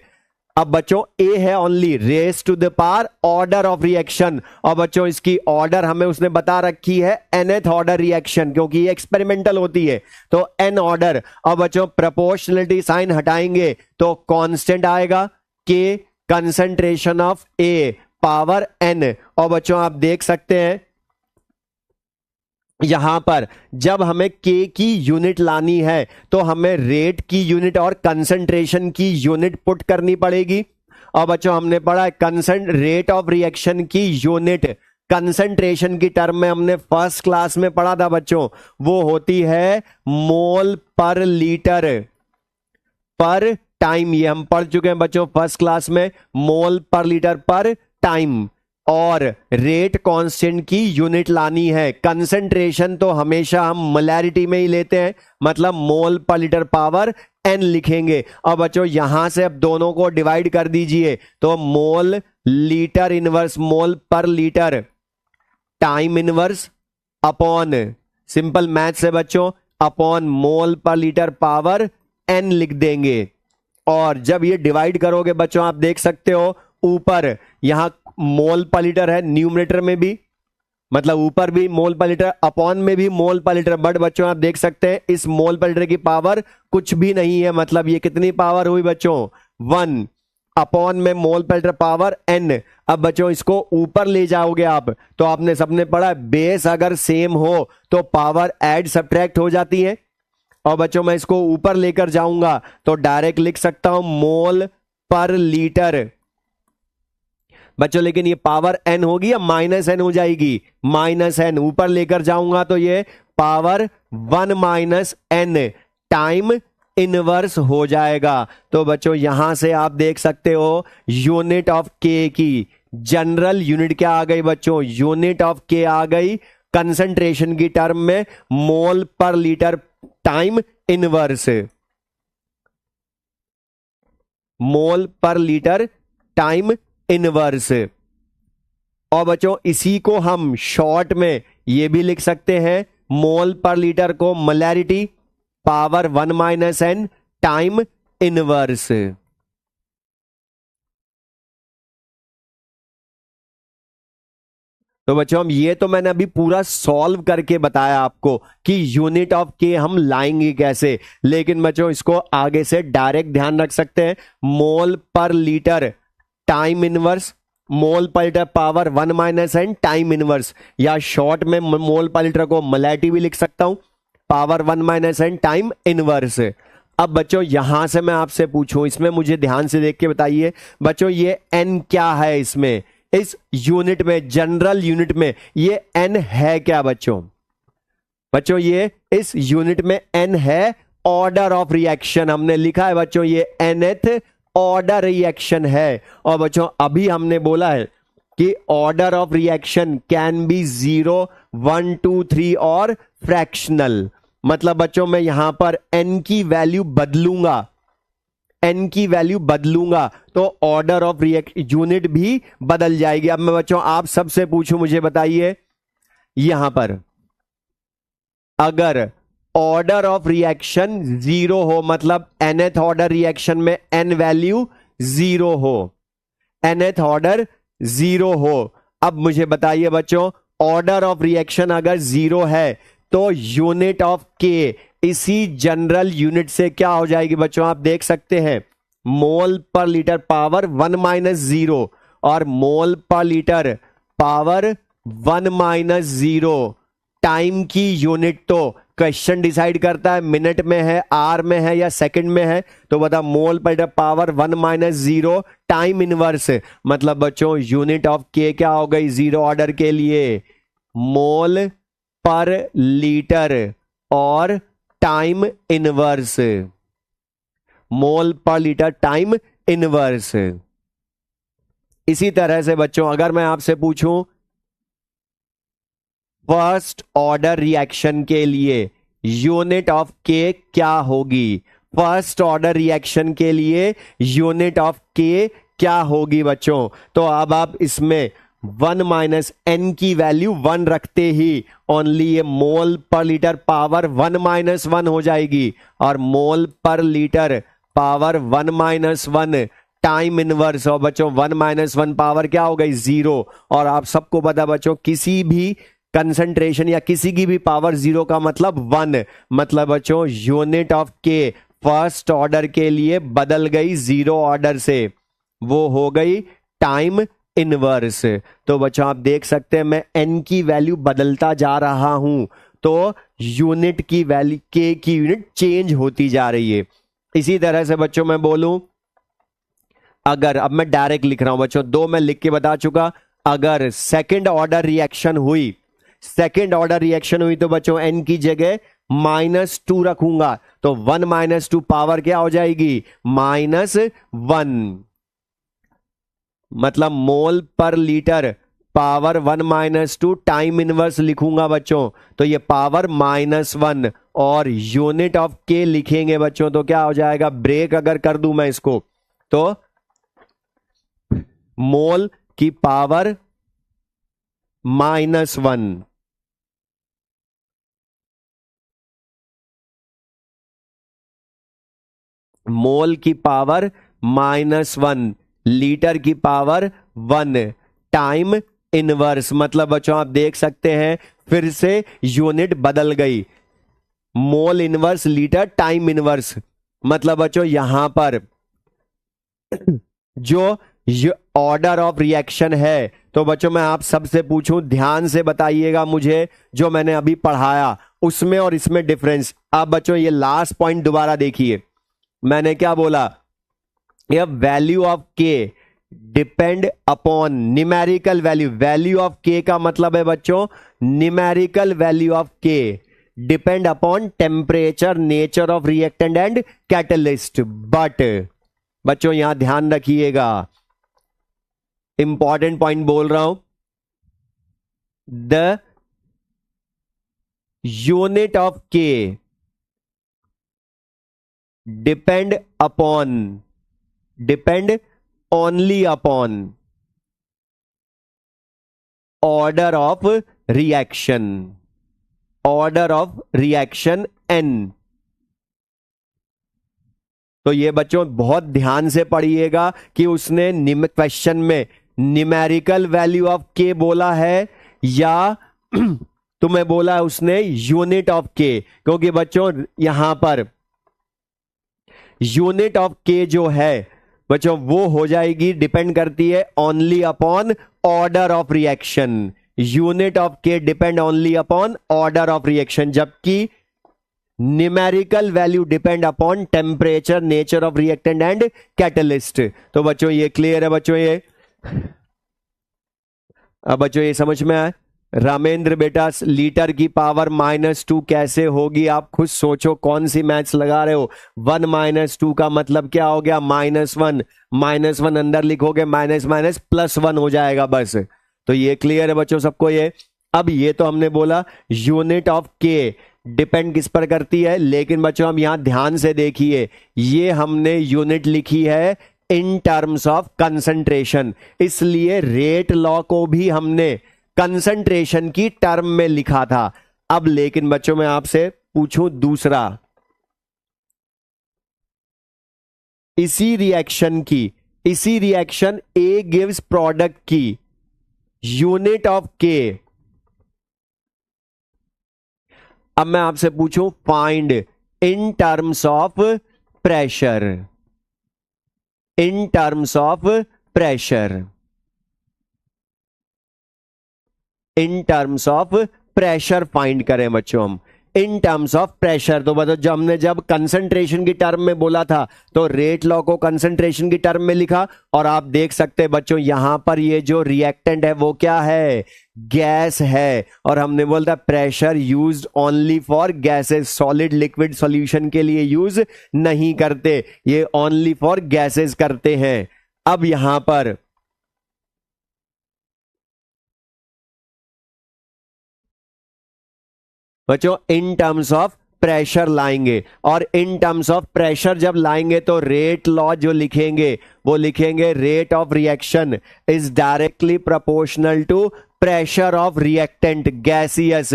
अब बच्चों ए है only raised to the power order of reaction, और बच्चों इसकी ऑर्डर हमें उसने बता रखी है nth ऑर्डर रिएक्शन, क्योंकि ये एक्सपेरिमेंटल होती है तो n ऑर्डर। और बच्चों प्रोपोर्शनलिटी साइन हटाएंगे तो कांस्टेंट आएगा के concentration of A power n। और बच्चों आप देख सकते हैं यहां पर जब हमें के की यूनिट लानी है तो हमें रेट की यूनिट और कंसंट्रेशन की यूनिट पुट करनी पड़ेगी। और बच्चों हमने पढ़ा रेट ऑफ रिएक्शन की यूनिट कंसंट्रेशन की टर्म में हमने फर्स्ट क्लास में पढ़ा था बच्चों, वो होती है मोल पर लीटर पर टाइम। ये हम पढ़ चुके हैं बच्चों फर्स्ट क्लास में, मोल पर लीटर पर टाइम। और रेट कांस्टेंट की यूनिट लानी है। कंसंट्रेशन तो हमेशा हम मोलैरिटी में ही लेते हैं, मतलब मोल पर लीटर पावर n लिखेंगे। और बच्चों यहां से अब दोनों को डिवाइड कर दीजिए, तो मोल लीटर इनवर्स मोल पर litre time inverse upon, simple math से बच्चों, अपॉन मोल पर लीटर पावर n लिख देंगे। और जब ये डिवाइड करोगे बच्चों आप देख सकते हो ऊपर यहां मोल पर लीटर है, न्यूमरेटर में भी, मतलब ऊपर भी मोल पर लीटर, अपॉन में भी मोल पर लीटर। बट बच्चों आप देख सकते हैं इस मोल पर लीटर की पावर कुछ भी नहीं है, मतलब ये कितनी पावर हुई बच्चों 1, अपॉन में मोल पर लीटर पावर n। अब बच्चों इसको ऊपर ले जाओगे आप, तो आपने सबने पढ़ा बेस अगर सेम हो तो पावर ऐड सब्ट्रैक्ट हो जाती है। और बच्चों मैं इसको ऊपर लेकर जाऊंगा तो डायरेक्ट लिख सकता हूं मोल पर लीटर बच्चों, लेकिन ये पावर n होगी या माइनस n हो जाएगी, माइनस n। ऊपर लेकर जाऊंगा तो ये power 1 minus n time inverse हो जाएगा। तो बच्चों यहां से आप देख सकते हो यूनिट ऑफ के की जनरल यूनिट क्या आ गई बच्चों, यूनिट ऑफ के आ गई कंसंट्रेशन की टर्म में मोल पर लीटर टाइम इनवर्स, मोल पर लीटर टाइम इनवर्स। और बच्चों इसी को हम शॉर्ट में ये भी लिख सकते हैं, मोल पर लीटर को molarity power 1 minus n time inverse. तो बच्चों हम ये तो मैंने अभी पूरा सॉल्व करके बताया आपको कि यूनिट ऑफ के हम लाएंगे कैसे, लेकिन बच्चों इसको आगे से डायरेक्ट ध्यान रख सकते हैं, मोल पर लीटर टाइम इनवर्स, मोल पर litre power 1 minus n time inverse, या शॉर्ट में मोल पर लीटर को मोलैरिटी भी लिख सकता हूं power 1 minus n time inverse. अब बच्चों यहां से मैं आपसे पूछूं, इसमें मुझे ध्यान से देख के बताइए बच्चों ये n क्या है, इसमें इस यूनिट में जनरल यूनिट में ये n है क्या बच्चों, बच्चों ये इस यूनिट में n है ऑर्डर ऑफ रिएक्शन, हमने लिखा है बच्चों ये nth ऑर्डर रिएक्शन है। और बच्चों अभी हमने बोला है कि order of reaction can B 0, 1, 2, 3 और फ्रैक्शनल। मतलब बच्चों मैं यहां पर n की वैल्यू बदलूंगा, n की वैल्यू बदलूंगा तो ऑर्डर ऑफ यूनिट भी बदल जाएगी। अब मैं बच्चों आप सबसे पूछूं, मुझे बताइए यहां पर अगर ऑर्डर ऑफ रिएक्शन 0 हो, मतलब nth ऑर्डर रिएक्शन में n वैल्यू 0 हो, nth ऑर्डर 0 हो। अब मुझे बताइए बच्चों ऑर्डर ऑफ रिएक्शन अगर 0 है तो यूनिट ऑफ के इसी जनरल यूनिट से क्या हो जाएगी बच्चों, आप देख सकते हैं मोल पर लीटर पावर 1 माइनस 0 और मोल पर लीटर पावर 1 माइनस 0। टाइम की यूनिट तो क्वेश्चन डिसाइड करता है मिनट में है, आर में है या सेकंड में है, तो बता मोल पर litre power 1 minus 0 time inverse. मतलब बच्चों यूनिट ऑफ के क्या हो गई 0 ऑर्डर के लिए, मोल पर लीटर और टाइम इनवर्स, मोल पर लीटर टाइम इनवर्स। इसी तरह से बच्चों अगर मैं आपसे पूछूं फर्स्ट ऑर्डर रिएक्शन के लिए यूनिट ऑफ के क्या होगी, फर्स्ट ऑर्डर रिएक्शन के लिए यूनिट ऑफ के क्या होगी बच्चों, तो अब आप इसमें 1 माइनस n की वैल्यू 1 रखते ही ओनली ये मोल पर लीटर पावर 1 माइनस 1 हो जाएगी और मोल पर litre power 1 minus 1 time inverse. और बच्चों 1 माइनस 1 पावर क्या हो गई 0। और आप सबको पता बच्चों किसी भी कंसंट्रेशन या किसी की भी पावर 0 का मतलब 1, मतलब बच्चों यूनिट ऑफ के फर्स्ट ऑर्डर के लिए बदल गई 0 ऑर्डर से, वो हो गई टाइम इनवर्स। तो बच्चों आप देख सकते हैं मैं n की वैल्यू बदलता जा रहा हूं तो यूनिट की वैल्यू के की यूनिट चेंज होती जा रही है। इसी तरह से बच्चों मैं बोलूं अगर, अब मैं डायरेक्ट लिख रहा हूं बच्चों, 2 मैं लिख के बता चुका, अगर सेकंड ऑर्डर रिएक्शन हुई, सेकंड ऑर्डर रिएक्शन हुई तो बच्चों n की जगह -2 रखूंगा, तो 1 - 2 पावर क्या हो जाएगी, -1। मतलब मोल पर लीटर पावर 1 - 2 टाइम इनवर्स लिखूंगा बच्चों, तो ये पावर -1 और यूनिट ऑफ के लिखेंगे बच्चों, तो क्या हो जाएगा, ब्रेक अगर कर दूं मैं इसको तो मोल की पावर -1, मोल की पावर -1, लीटर की पावर 1 टाइम इनवर्स। मतलब बच्चों आप देख सकते हैं फिर से यूनिट बदल गई, mole inverse litre time inverse. मतलब बच्चों यहां पर जो ऑर्डर ऑफ रिएक्शन है, तो बच्चों मैं आप सबसे पूछूं, ध्यान से बताइएगा मुझे जो मैंने अभी पढ़ाया उसमें और इसमें डिफरेंस। अब बच्चों ये लास्ट पॉइंट दोबारा देखिए, मैंने क्या बोला, यह value of K depend upon numerical value. Value of के का मतलब है बच्चों numerical value of K depend upon temperature, nature of reactant and catalyst. But बच्चों यहां ध्यान रखिएगा, इंपॉर्टेंट पॉइंट बोल रहा हूं, the unit of K depend only upon order of reaction, order of reaction n। तो ये बच्चों बहुत ध्यान से पढ़िएगा कि उसने क्वेश्चन में न्यूमेरिकल वैल्यू ऑफ के बोला है या तुम्हें बोला है उसने यूनिट ऑफ के, क्योंकि बच्चों यहां पर यूनिट ऑफ के जो है बच्चों वो हो जाएगी, डिपेंड करती है only upon order of reaction. Unit of K depend only upon order of reaction, जबकि numerical value depend upon temperature, nature of reactant and catalyst. तो बच्चों ये क्लियर है बच्चों, ये अब बच्चों ये समझ में आया। रामेंद्र बेटा लीटर की पावर -2 कैसे होगी, आप खुद सोचो कौन सी मैथ्स लगा रहे हो। 1 - 2 का मतलब क्या हो गया, -1, -1 अंदर लिखोगे माइनस माइनस +1 हो जाएगा बस। तो ये क्लियर है बच्चों सबको ये। अब ये तो हमने बोला यूनिट ऑफ के डिपेंड किस पर करती है, लेकिन बच्चों हम यहां ध्यान से देखिए, ये हमने यूनिट लिखी है इन टर्म्स ऑफ कंसंट्रेशन, इसलिए रेट लॉ को भी हमने कंसंट्रेशन की टर्म में लिखा था। अब लेकिन बच्चों मैं आपसे पूछूं दूसरा, इसी रिएक्शन ए गिव्स प्रोडक्ट की यूनिट ऑफ के, अब मैं आपसे पूछूं find in terms of pressure, in terms of pressure, in terms of pressure find करें बच्चों हम, इन टर्म्स ऑफ प्रेशर। तो बताओ जब हमने जब कंसंट्रेशन की टर्म में बोला था तो रेट लॉ को कंसंट्रेशन की टर्म में लिखा, और आप देख सकते हैं बच्चों यहां पर ये जो रिएक्टेंट है वो क्या है, गैस है, और हमने बोला था pressure used only for gases, solid liquid solution के लिए यूज नहीं करते, ये ओनली फॉर गैसेस करते हैं। अब यहां पर बच्चों इन टर्म्स ऑफ प्रेशर लाएंगे, और इन टर्म्स ऑफ प्रेशर जब लाएंगे तो रेट लॉ जो लिखेंगे वो लिखेंगे rate of reaction is directly proportional to pressure of reactant gaseous,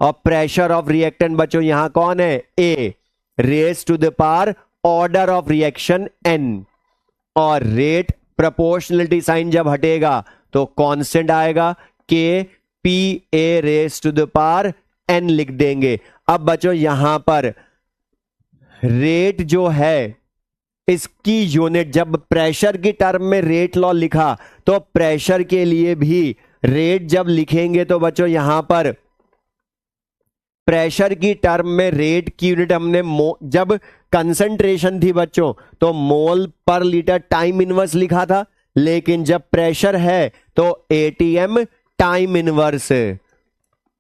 और प्रेशर ऑफ रिएक्टेंट बच्चों यहां कौन है, A raise to the power order of reaction N, और रेट प्रोपोर्शनलिटी साइन जब हटेगा तो कांस्टेंट आएगा K P A raise to the power N लिख देंगे। अब बच्चों यहां पर रेट जो है इसकी यूनिट, जब प्रेशर की टर्म में रेट लॉ लिखा तो प्रेशर के लिए भी रेट जब लिखेंगे तो बच्चों यहां पर प्रेशर की टर्म में रेट की यूनिट हमने जब कंसंट्रेशन थी बच्चों तो मोल पर लीटर टाइम इनवर्स लिखा था, लेकिन जब प्रेशर है तो एटीएम टाइम इनवर्स,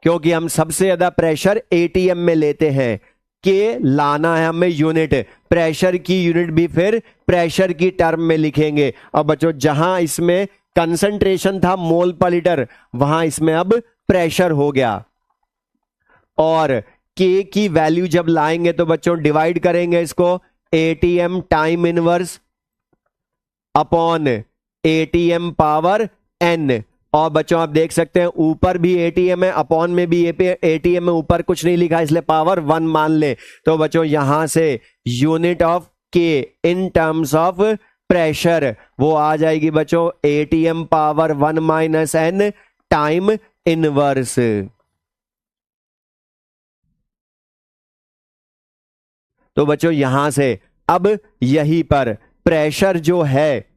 क्योंकि हम सबसे ज्यादा प्रेशर एटीएम में लेते हैं। के लाना है हमें यूनिट, प्रेशर की यूनिट भी फिर प्रेशर की टर्म में लिखेंगे। अब बच्चों जहां इसमें कंसंट्रेशन था मोल पर लीटर, वहां इसमें अब प्रेशर हो गया। और के की वैल्यू जब लाएंगे तो बच्चों डिवाइड करेंगे इसको atm time inverse upon atm power n. और बच्चों आप देख सकते हैं ऊपर भी एटीएम है, अपॉन में भी एटीएम है, ऊपर कुछ नहीं लिखा इसलिए पावर 1 मान ले। तो बच्चों यहां से यूनिट ऑफ के इन टर्म्स ऑफ प्रेशर वो आ जाएगी बच्चों atm power 1 minus n time inverse. तो बच्चों यहां से अब यहीं पर प्रेशर जो है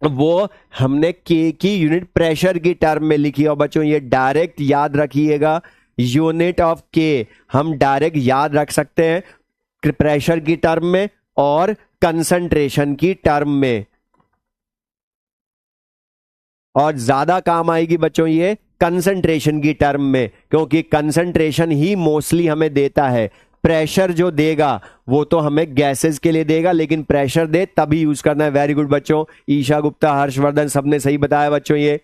वो हमने के की यूनिट प्रेशर की टर्म में लिखी। और बच्चों ये डायरेक्ट याद रखिएगा, यूनिट ऑफ के हम डायरेक्ट याद रख सकते हैं प्रेशर की टर्म में और कंसंट्रेशन की टर्म में। और ज्यादा काम आएगी बच्चों ये कंसंट्रेशन की टर्म में, क्योंकि कंसंट्रेशन ही मोस्टली हमें देता है। प्रेशर जो देगा वो तो हमें गैसेस के लिए देगा, लेकिन प्रेशर दे तभी यूज करना है। वेरी गुड बच्चों, ईशा गुप्ता, हर्षवर्धन सबने सही बताया बच्चों ये।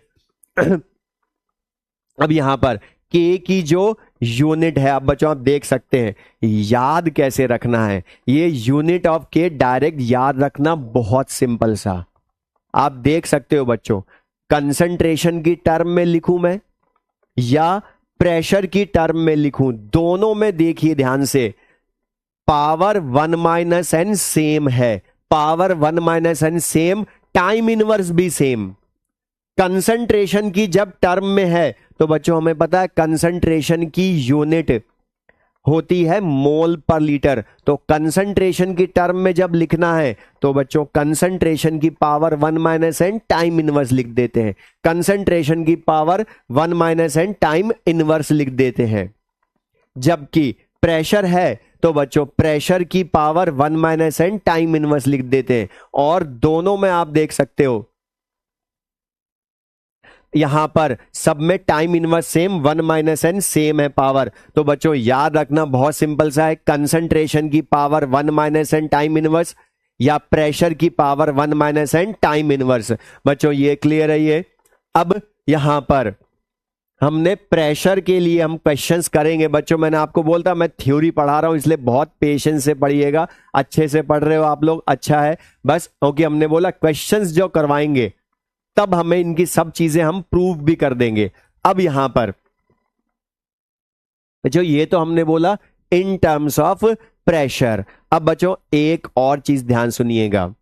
अब यहां पर के की जो यूनिट है, अब बच्चों आप देख सकते हैं याद कैसे रखना है। ये यूनिट ऑफ के डायरेक्ट याद रखना बहुत सिंपल सा। आप देख सकते हो बच्चों कंसंट्रेशन की टर्म में लिखूं मैं या प्रेशर की टर्म में लिखूं, दोनों में देखिए ध्यान से पावर 1 माइनस एन सेम है। Power 1 minus n same, time inverse भी सेम। कंसंट्रेशन की जब टर्म में है तो बच्चों हमें पता है कंसंट्रेशन की यूनिट होती है मोल पर लीटर। तो कंसंट्रेशन की टर्म में जब लिखना है तो बच्चों कंसंट्रेशन की power 1 minus n time inverse लिख देते हैं। कंसंट्रेशन की power 1 minus n time inverse लिख देते हैं। जबकि प्रेशर है तो बच्चों प्रेशर की power 1 minus n time inverse लिख देते हैं। और दोनों में आप देख सकते हो यहां पर सब में time inverse same, 1 minus n same है पावर। तो बच्चों याद रखना बहुत सिंपल सा है, कंसंट्रेशन की power 1 minus n time inverse या प्रेशर की power 1 minus n time inverse. बच्चों ये क्लियर है ये। अब यहां पर हमने प्रेशर के लिए हम क्वेश्चंस करेंगे बच्चों। मैंने आपको बोलता मैं थ्योरी पढ़ा रहा हूं इसलिए बहुत पेशेंस से पढ़िएगा। अच्छे से पढ़ रहे हो आप लोग, अच्छा है बस। क्योंकि हमने बोला क्वेश्चंस जो करवाएंगे तब हमें इनकी सब चीजें हम प्रूव भी कर देंगे। अब यहां पर जो ये तो हमने बोला इन टर्म्स ऑफ प्रेशर। अब बच्चों एक और चीज ध्यान सुनिएगा,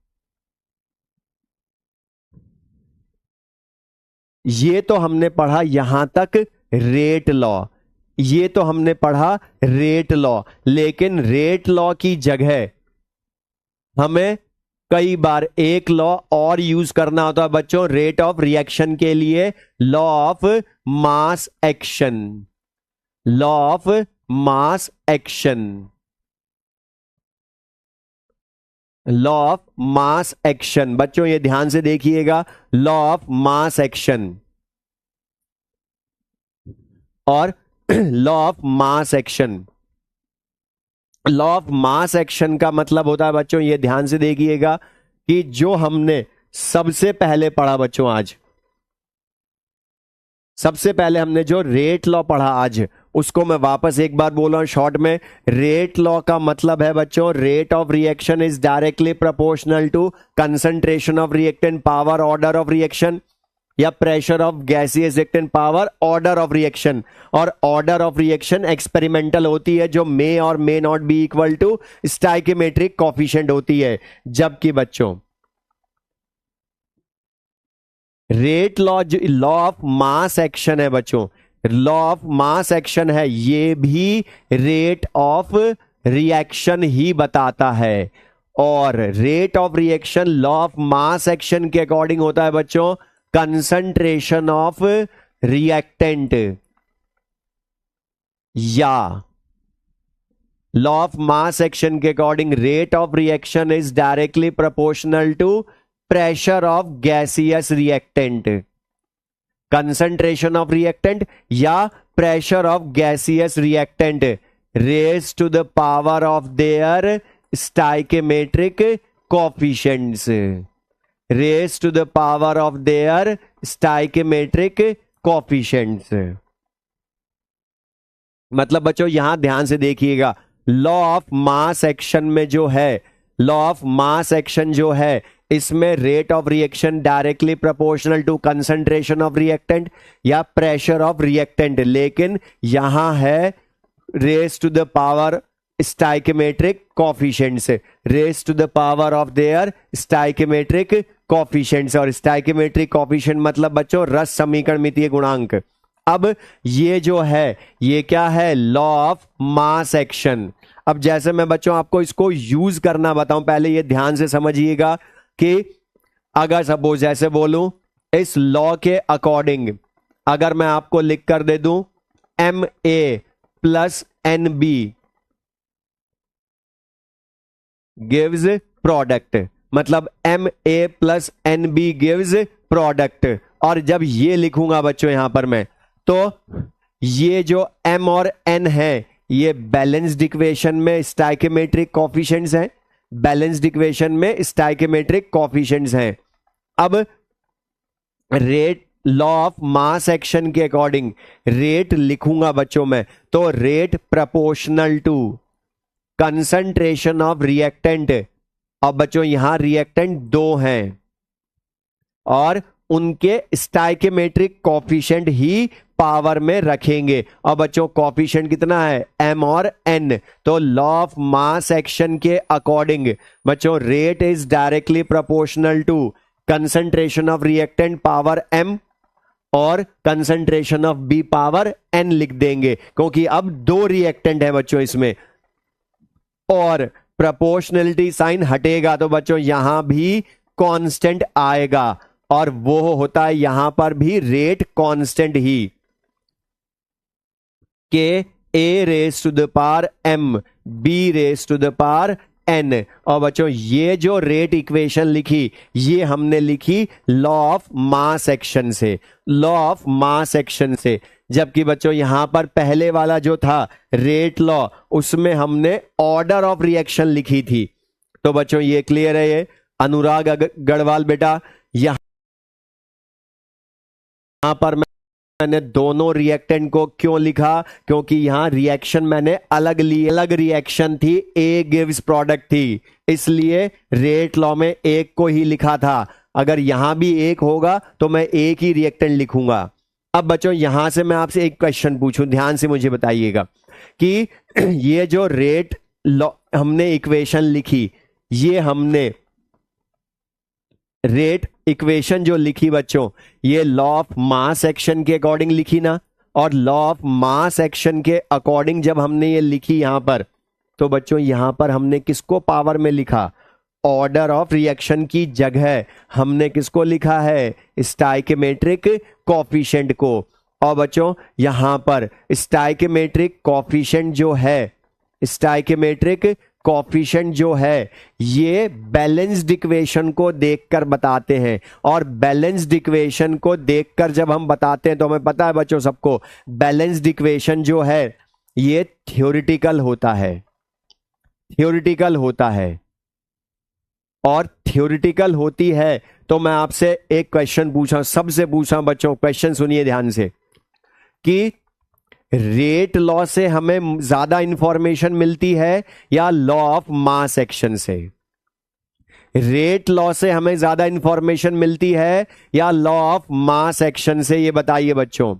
ये तो हमने पढ़ा यहां तक रेट लॉ, ये तो हमने पढ़ा रेट लॉ। लेकिन रेट लॉ की जगह हमें कई बार एक लॉ और यूज करना होता है बच्चों रेट ऑफ रिएक्शन के लिए, law of mass action. Law of mass action, law of mass action. बच्चों ये ध्यान से देखिएगा, लॉ ऑफ मास एक्शन और law of mass action. Law of mass action का मतलब होता है बच्चों, ये ध्यान से देखिएगा कि जो हमने सबसे पहले पढ़ा बच्चों आज, सबसे पहले हमने जो रेट लॉ पढ़ा आज, उसको मैं वापस एक बार बोल रहा हूं शॉर्ट में। रेट लॉ का मतलब है बच्चों rate of reaction is directly proportional to concentration of reactant power order of reaction, या pressure of gaseous reactant power order of reaction. और ऑर्डर ऑफ रिएक्शन एक्सपेरिमेंटल होती है जो मे और may not be equal to stoichiometric coefficient होती है। जबकि बच्चों रेट लॉ जो लॉ ऑफ मास एक्शन है बच्चों, लॉ ऑफ मास एक्शन है, ये भी रेट ऑफ रिएक्शन ही बताता है। और rate of reaction law of mass action के अकॉर्डिंग होता है बच्चों कंसंट्रेशन ऑफ रिएक्टेंट, या लॉ ऑफ मास एक्शन के according rate of reaction is directly proportional to pressure of gaseous reactant, concentration of reactant या pressure of gaseous reactant raise to the power of their stoichiometric coefficients, raise to the power of their stoichiometric coefficients. मतलब बच्चों यहां ध्यान से देखिएगा, law of mass action में जो है, लॉ ऑफ मास एक्शन जो है, इसमें rate of reaction directly proportional to concentration of reactant या प्रेशर ऑफ रिएक्टेंट, लेकिन यहां है raise to the power stoichiometric coefficients, raise to the power of their stoichiometric coefficients. और स्टाइकियोमेट्रिक कोफिशिएंट मतलब बच्चों रस समीकरण मितीय गुणांक। अब ये जो है ये क्या है, लॉ ऑफ मास एक्शन। अब जैसे मैं बच्चों आपको इसको यूज करना बताऊं, पहले ये ध्यान से समझिएगा कि अगर सपोज ऐसे बोलूं, इस लॉ के अकॉर्डिंग अगर मैं आपको लिख कर दे दूं M A plus N B gives product, मतलब M A plus N B gives product. और जब ये लिखूंगा बच्चों यहां पर मैं, तो ये जो m और n है ये बैलेंस्ड इक्वेशन में स्टाइकियोमेट्रिक कोफिशिएंट्स हैं, बैलेंस्ड इक्वेशन में स्टाइकियोमेट्रिक कोफिशिएंट्स हैं। अब rate, law of mass action के अकॉर्डिंग रेट लिखूंगा बच्चों में, तो rate proportional to concentration of reactant. अब बच्चों यहां रिएक्टेंट दो हैं और उनके स्टाइकियोमेट्रिक कोफिशिएंट ही पावर में रखेंगे। और बच्चों कोफिशिएंट कितना है, m और n। तो लॉ ऑफ मास एक्शन के अकॉर्डिंग बच्चों rate is directly proportional to concentration of reactant power m और concentration of b power n लिख देंगे, क्योंकि अब दो रिएक्टेंट है बच्चों इसमें। और प्रोपोर्शनलिटी साइन हटेगा तो बच्चों यहां भी कांस्टेंट आएगा, और वो होता है यहां पर भी रेट कांस्टेंट ही, K A raise to the power m B raise to the power n। और बच्चों ये जो रेट इक्वेशन लिखी ये हमने लिखी लॉ ऑफ मास एक्शन से, लॉ ऑफ मास एक्शन से। जबकि बच्चों यहां पर पहले वाला जो था रेट लॉ, उसमें हमने ऑर्डर ऑफ रिएक्शन लिखी थी। तो बच्चों ये क्लियर है, ये अनुराग गढ़वाल बेटा, यहां पर मैंने दोनों रिएक्टेंट को क्यों लिखा, क्योंकि यहां रिएक्शन मैंने अलग ली, अलग रिएक्शन थी, ए गिव्स प्रोडक्ट थी, इसलिए रेट लॉ में एक को ही लिखा था। अगर यहां भी एक होगा तो मैं एक ही रिएक्टेंट लिखूंगा। अब बच्चों यहां से मैं आपसे एक क्वेश्चन पूछूं, ध्यान से मुझे बताइएगा कि ये जो रेट लॉ हमने इक्वेशन लिखी, ये हमने रेट इक्वेशन जो लिखी बच्चों, ये लॉ ऑफ मास एक्शन के अकॉर्डिंग लिखी ना। और लॉ ऑफ मास एक्शन के अकॉर्डिंग जब हमने ये लिखी यहां पर, तो बच्चों यहां पर हमने किसको पावर में लिखा, ऑर्डर ऑफ रिएक्शन की जगह हमने किसको लिखा है, स्टाइकियोमेट्रिक कोफिशिएंट को। और बच्चों यहां पर स्टाइकियोमेट्रिक कोफिशिएंट जो है, स्टाइकियोमेट्रिक कोफिशिएंट जो है ये बैलेंस्ड इक्वेशन को देखकर बताते हैं। और बैलेंस्ड इक्वेशन को देखकर जब हम बताते हैं तो हमें पता है बच्चों सबको, बैलेंस्ड इक्वेशन जो है ये थ्योरेटिकल होता है, थ्योरेटिकल होता है। और थ्योरेटिकल होती है तो मैं आपसे एक क्वेश्चन पूछा, सबसे पूछा बच्चों, क्वेश्चन सुनिए ध्यान से, कि रेट लॉ से हमें ज्यादा इंफॉर्मेशन मिलती है या लॉ ऑफ मास एक्शन से? रेट लॉ से हमें ज्यादा इंफॉर्मेशन मिलती है या लॉ ऑफ मास एक्शन से? ये बताइए बच्चों,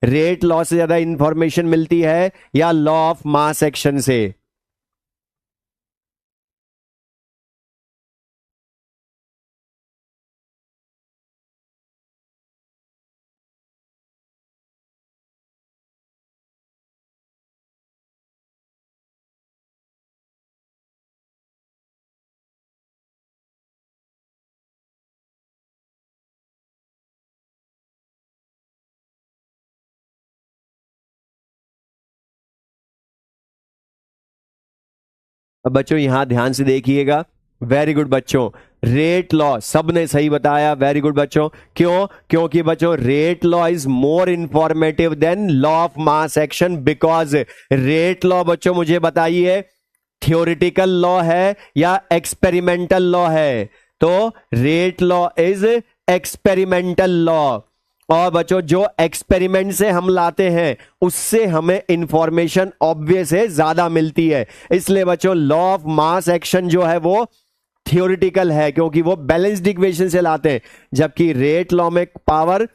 रेट लॉ से ज्यादा इंफॉर्मेशन मिलती है या लॉ ऑफ मास एक्शन से? अब बच्चों यहां ध्यान से देखिएगा, वेरी गुड बच्चों, रेट लॉ, सबने सही बताया, वेरी गुड बच्चों। क्यों? क्योंकि बच्चों rate law is more informative than law of mass action, because rate law बच्चों मुझे बताइए थ्योरेटिकल लॉ है या एक्सपेरिमेंटल लॉ है? तो rate law is experimental law, और बच्चों जो एक्सपेरिमेंट से हम लाते हैं उससे हमें इंफॉर्मेशन ऑब्वियस है ज्यादा मिलती है, इसलिए बच्चों लॉ ऑफ मास एक्शन जो है वो थियोरिटिकल है, क्योंकि वो बैलेंस्ड इक्वेशन से लाते हैं, जबकि रेट लॉ में पावर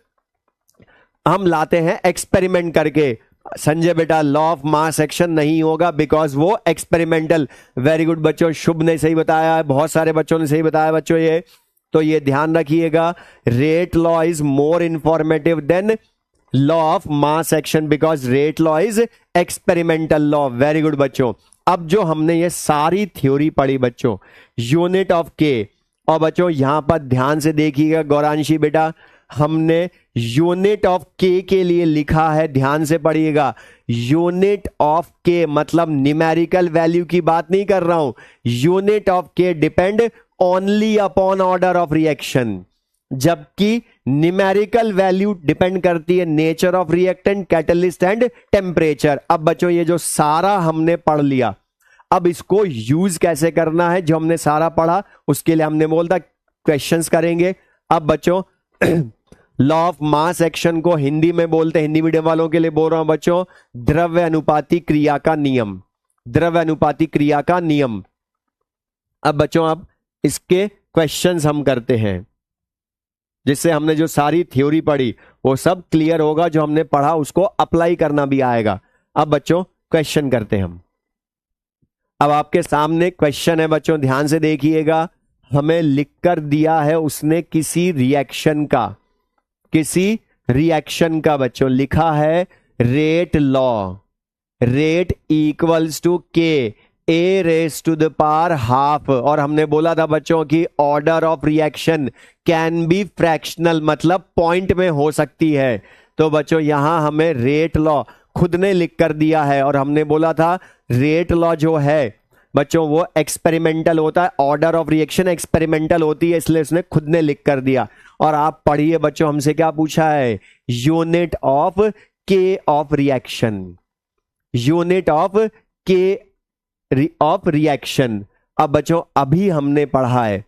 हम लाते हैं एक्सपेरिमेंट करके। संजय बेटा लॉ ऑफ मास एक्शन नहीं होगा बिकॉज वो एक्सपेरिमेंटल। वेरी गुड बच्चों, शुभ ने सही बताया है, बहुत सारे बच्चों ने सही बताया बच्चों ये, तो ये ध्यान रखिएगा, rate law is more informative than law of mass action because rate law is experimental law. Very good बच्चों, अब जो हमने ये सारी थ्योरी पढ़ी बच्चों, यूनिट ऑफ के, और बच्चों यहां पर ध्यान से देखिएगा गौरांशी बेटा, हमने यूनिट ऑफ के लिए लिखा है, ध्यान से पढ़िएगा, यूनिट ऑफ के मतलब न्यूमेरिकल वैल्यू की बात नहीं कर रहा हूं, unit of K depend only upon order of reaction, जबकि न्यूमेरिकल वैल्यू डिपेंड करती है nature of reactant, catalyst and temperature. अब बच्चों ये जो सारा हमने पढ़ लिया, अब इसको यूज कैसे करना है, जो हमने सारा पढ़ा उसके लिए हमने बोलता क्वेश्चंस करेंगे। अब बच्चों लॉ ऑफ मास एक्शन को हिंदी में बोलते हैं, हिंदी मीडियम वालों के लिए बोल रहा हूं बच्चों, द्रव्य अनुपाती क्रिया का नियम, द्रव्य अनुपाती क्रिया का नियम। अब बच्चों अब इसके क्वेश्चंस हम करते हैं, जिससे हमने जो सारी थ्योरी पढ़ी वो सब क्लियर होगा, जो हमने पढ़ा उसको अप्लाई करना भी आएगा। अब बच्चों क्वेश्चन करते हैं हम। अब आपके सामने क्वेश्चन है बच्चों, ध्यान से देखिएगा, हमें लिखकर दिया है उसने किसी रिएक्शन का, किसी रिएक्शन का बच्चों लिखा है rate law, rate equals to K A raise to the power half, और हमने बोला था बच्चों की order of reaction can be fractional, मतलब पॉइंट में हो सकती है। तो बच्चों यहां हमें रेट लॉ खुद ने लिख कर दिया है, और हमने बोला था रेट लॉ जो है बच्चों वो एक्सपेरिमेंटल होता है, ऑर्डर ऑफ रिएक्शन एक्सपेरिमेंटल होती है, इसलिए उसने खुद ने लिख कर दिया। और आप पढ़िए बच्चों, हमसे क्या पूछा है, यूनिट ऑफ के ऑफ रिएक्शन, यूनिट ऑफ के ऑफ रिएक्शन। अब बच्चों अभी हमने पढ़ा है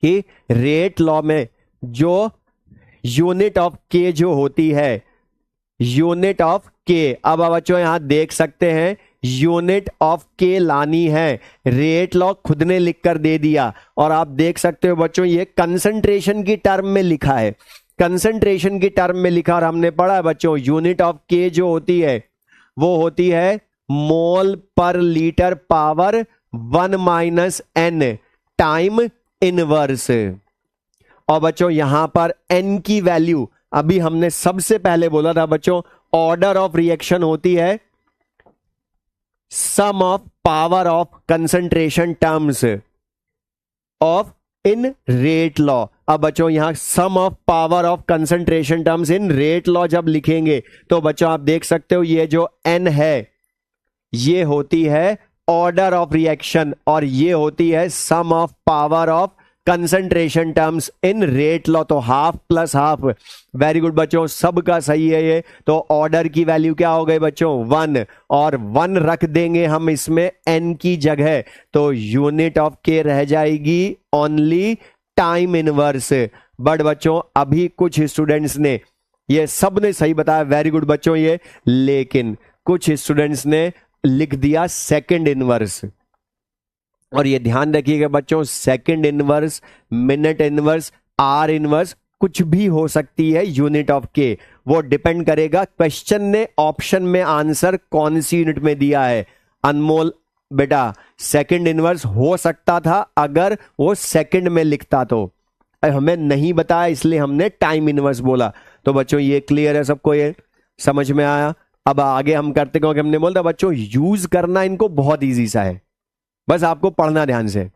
कि रेट लॉ में जो यूनिट ऑफ के जो होती है, यूनिट ऑफ के, अब बच्चों यहां देख सकते हैं यूनिट ऑफ के लानी है, रेट लॉ खुद ने लिखकर दे दिया, और आप देख सकते हो बच्चों ये कंसंट्रेशन की टर्म में लिखा है, कंसंट्रेशन की टर्म में लिखा, और हमने पढ़ा है बच्चों यूनिट ऑफ के जो होती है वो होती है मोल पर litre power 1 - n time inverse. और बच्चों यहां पर n की वैल्यू अभी हमने सबसे पहले बोला था बच्चों, ऑर्डर ऑफ रिएक्शन होती है sum of power of concentration terms of in rate law. अब बच्चों यहां sum of power of concentration terms in rate law जब लिखेंगे तो बच्चों आप देख सकते हो ये जो n है ये होती है ऑर्डर ऑफ रिएक्शन, और ये होती है sum of power of concentration terms in rate law, तो half plus half. Very good बच्चों, सबका सही है ये। तो ऑर्डर की वैल्यू क्या हो गई बच्चों 1, और 1 रख देंगे हम इसमें n की जगह, तो यूनिट ऑफ के रह जाएगी ओनली टाइम इनवर्स। बट बच्चों अभी कुछ स्टूडेंट्स ने, ये सब ने सही बताया, वेरी गुड बच्चों ये, लेकिन कुछ स्टूडेंट्स ने लिख दिया सेकंड इनवर्स, और ये ध्यान रखिएगा बच्चों second inverse, minute inverse, are inverse कुछ भी हो सकती है यूनिट ऑफ के, वो डिपेंड करेगा क्वेश्चन ने ऑप्शन में आंसर कौन सी यूनिट में दिया है। अनमोल बेटा सेकंड इनवर्स हो सकता था अगर वो सेकंड में लिखता, तो हमें नहीं बताया इसलिए हमने टाइम इनवर्स बोला। तो बच्चों ये क्लियर है सबको, ये समझ में आया। अब आगे हम करते, क्योंकि हमने बोला बच्चों यूज करना इनको बहुत इजी सा है, बस आपको पढ़ना ध्यान से।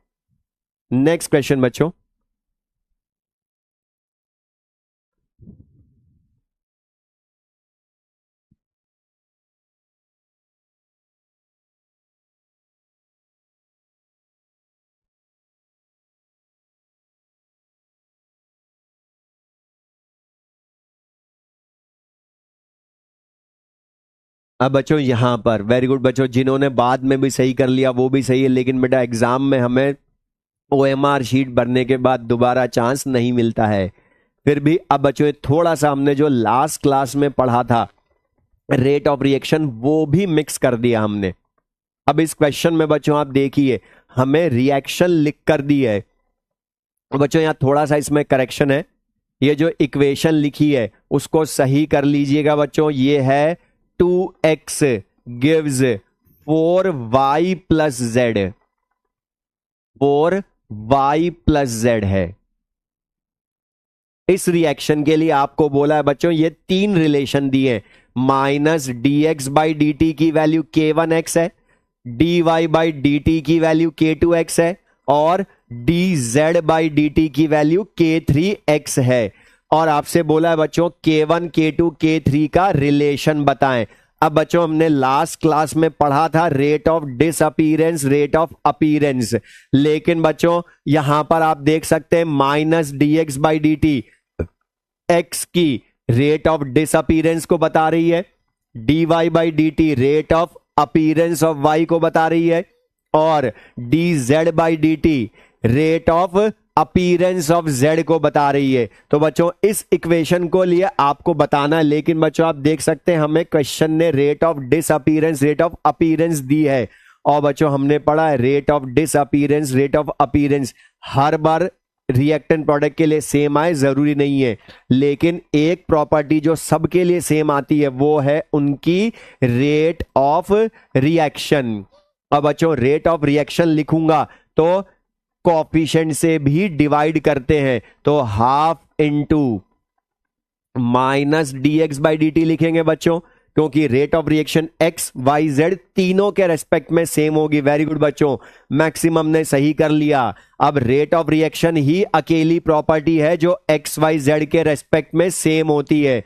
नेक्स्ट क्वेश्चन बच्चों, अब बच्चों यहां पर वेरी गुड बच्चों, जिन्होंने बाद में भी सही कर लिया वो भी सही है, लेकिन बेटा एग्जाम में हमें OMR शीट भरने के बाद दोबारा चांस नहीं मिलता है। फिर भी अब बच्चों थोड़ा सा हमने जो लास्ट क्लास में पढ़ा था रेट ऑफ रिएक्शन वो भी मिक्स कर दिया हमने। अब इस क्वेश्चन में बच्चों आप देखिए हमें रिएक्शन लिख कर दी है। बच्चों यहां थोड़ा सा इसमें करेक्शन है, ये जो इक्वेशन लिखी है उसको सही कर लीजिएगा बच्चों। ये है 2x gives 4y plus Z, 4y plus Z है। इस रिएक्शन के लिए आपको बोला है बच्चों ये तीन रिलेशन दिए हैं, minus dx by D T की वैल्यू k1x है, dy बाई डी टी की वैल्यू k2x है और dz बाई डी टी की वैल्यू k3x है। और आपसे बोला है बच्चों k1 k2 k3 का रिलेशन बताएं। अब बच्चों हमने लास्ट क्लास में पढ़ा था rate of disappearance, rate of appearance, लेकिन बच्चों यहां पर आप देख सकते हैं minus dx by D T x की रेट ऑफ डिसअपीयरेंस को बता रही है, dy by D T rate of appearance of y को बता रही है और dz by D T rate of appearance of z को बता रही है। तो बच्चों इस इक्वेशन को लिए आपको बताना है, लेकिन बच्चों आप देख सकते हैं हमें क्वेश्चन ने rate of disappearance, rate of appearance दी है। और बच्चों हमने पढ़ा है rate of disappearance, rate of appearance हर बार रिएक्टेंट प्रोडक्ट के लिए सेम आए जरूरी नहीं है, लेकिन एक प्रॉपर्टी जो सबके लिए सेम आती है वो है उनकी रेट ऑफ रिएक्शन। अब बच्चों रेट ऑफ रिएक्शन लिखूंगा तो कोएफिशिएंट से भी डिवाइड करते हैं, तो half into minus dx by D T लिखेंगे बच्चों, क्योंकि rate of reaction x y z तीनों के रेस्पेक्ट में सेम होगी। वेरी गुड बच्चों, मैक्सिमम ने सही कर लिया। अब रेट ऑफ रिएक्शन ही अकेली प्रॉपर्टी है जो x y z के रेस्पेक्ट में सेम होती है,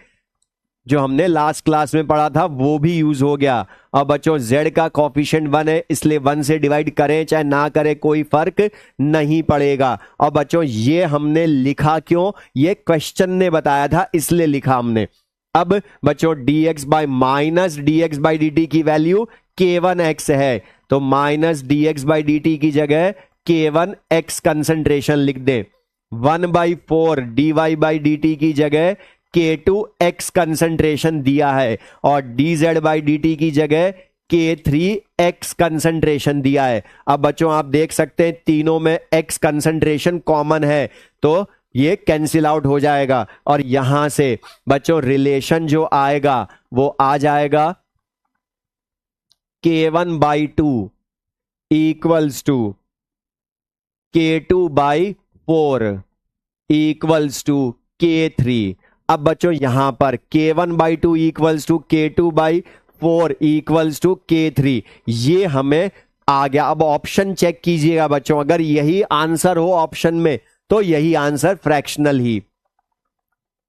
जो हमने लास्ट क्लास में पढ़ा था वो भी यूज हो गया। अब बच्चों z का कोएफिशिएंट 1 है, इसलिए 1 से डिवाइड करें चाहे ना करें कोई फर्क नहीं पड़ेगा। और बच्चों ये हमने लिखा क्यों, ये क्वेश्चन ने बताया था इसलिए लिखा हमने। अब बच्चों dx by minus dx by D T की वैल्यू k1x है, तो minus dx by D T की जगह k1x कंसंट्रेशन लिख दें। 1/4 dy बाई डी टी की जगह k2x कंसंट्रेशन दिया है और dz बाई डी टी की जगह k3x कंसंट्रेशन दिया है। अब बच्चों आप देख सकते हैं तीनों में x कंसंट्रेशन कॉमन है, तो ये कैंसिल आउट हो जाएगा और यहां से बच्चों रिलेशन जो आएगा वो आ जाएगा k1/2 equals to k2/4 equals to k3। अब बच्चों यहां पर k1/2 equals to k2/4 equals to k3, ये हमें आ गया। अब ऑप्शन चेक कीजिएगा बच्चों, अगर यही आंसर हो ऑप्शन में तो यही आंसर फ्रैक्शनल ही,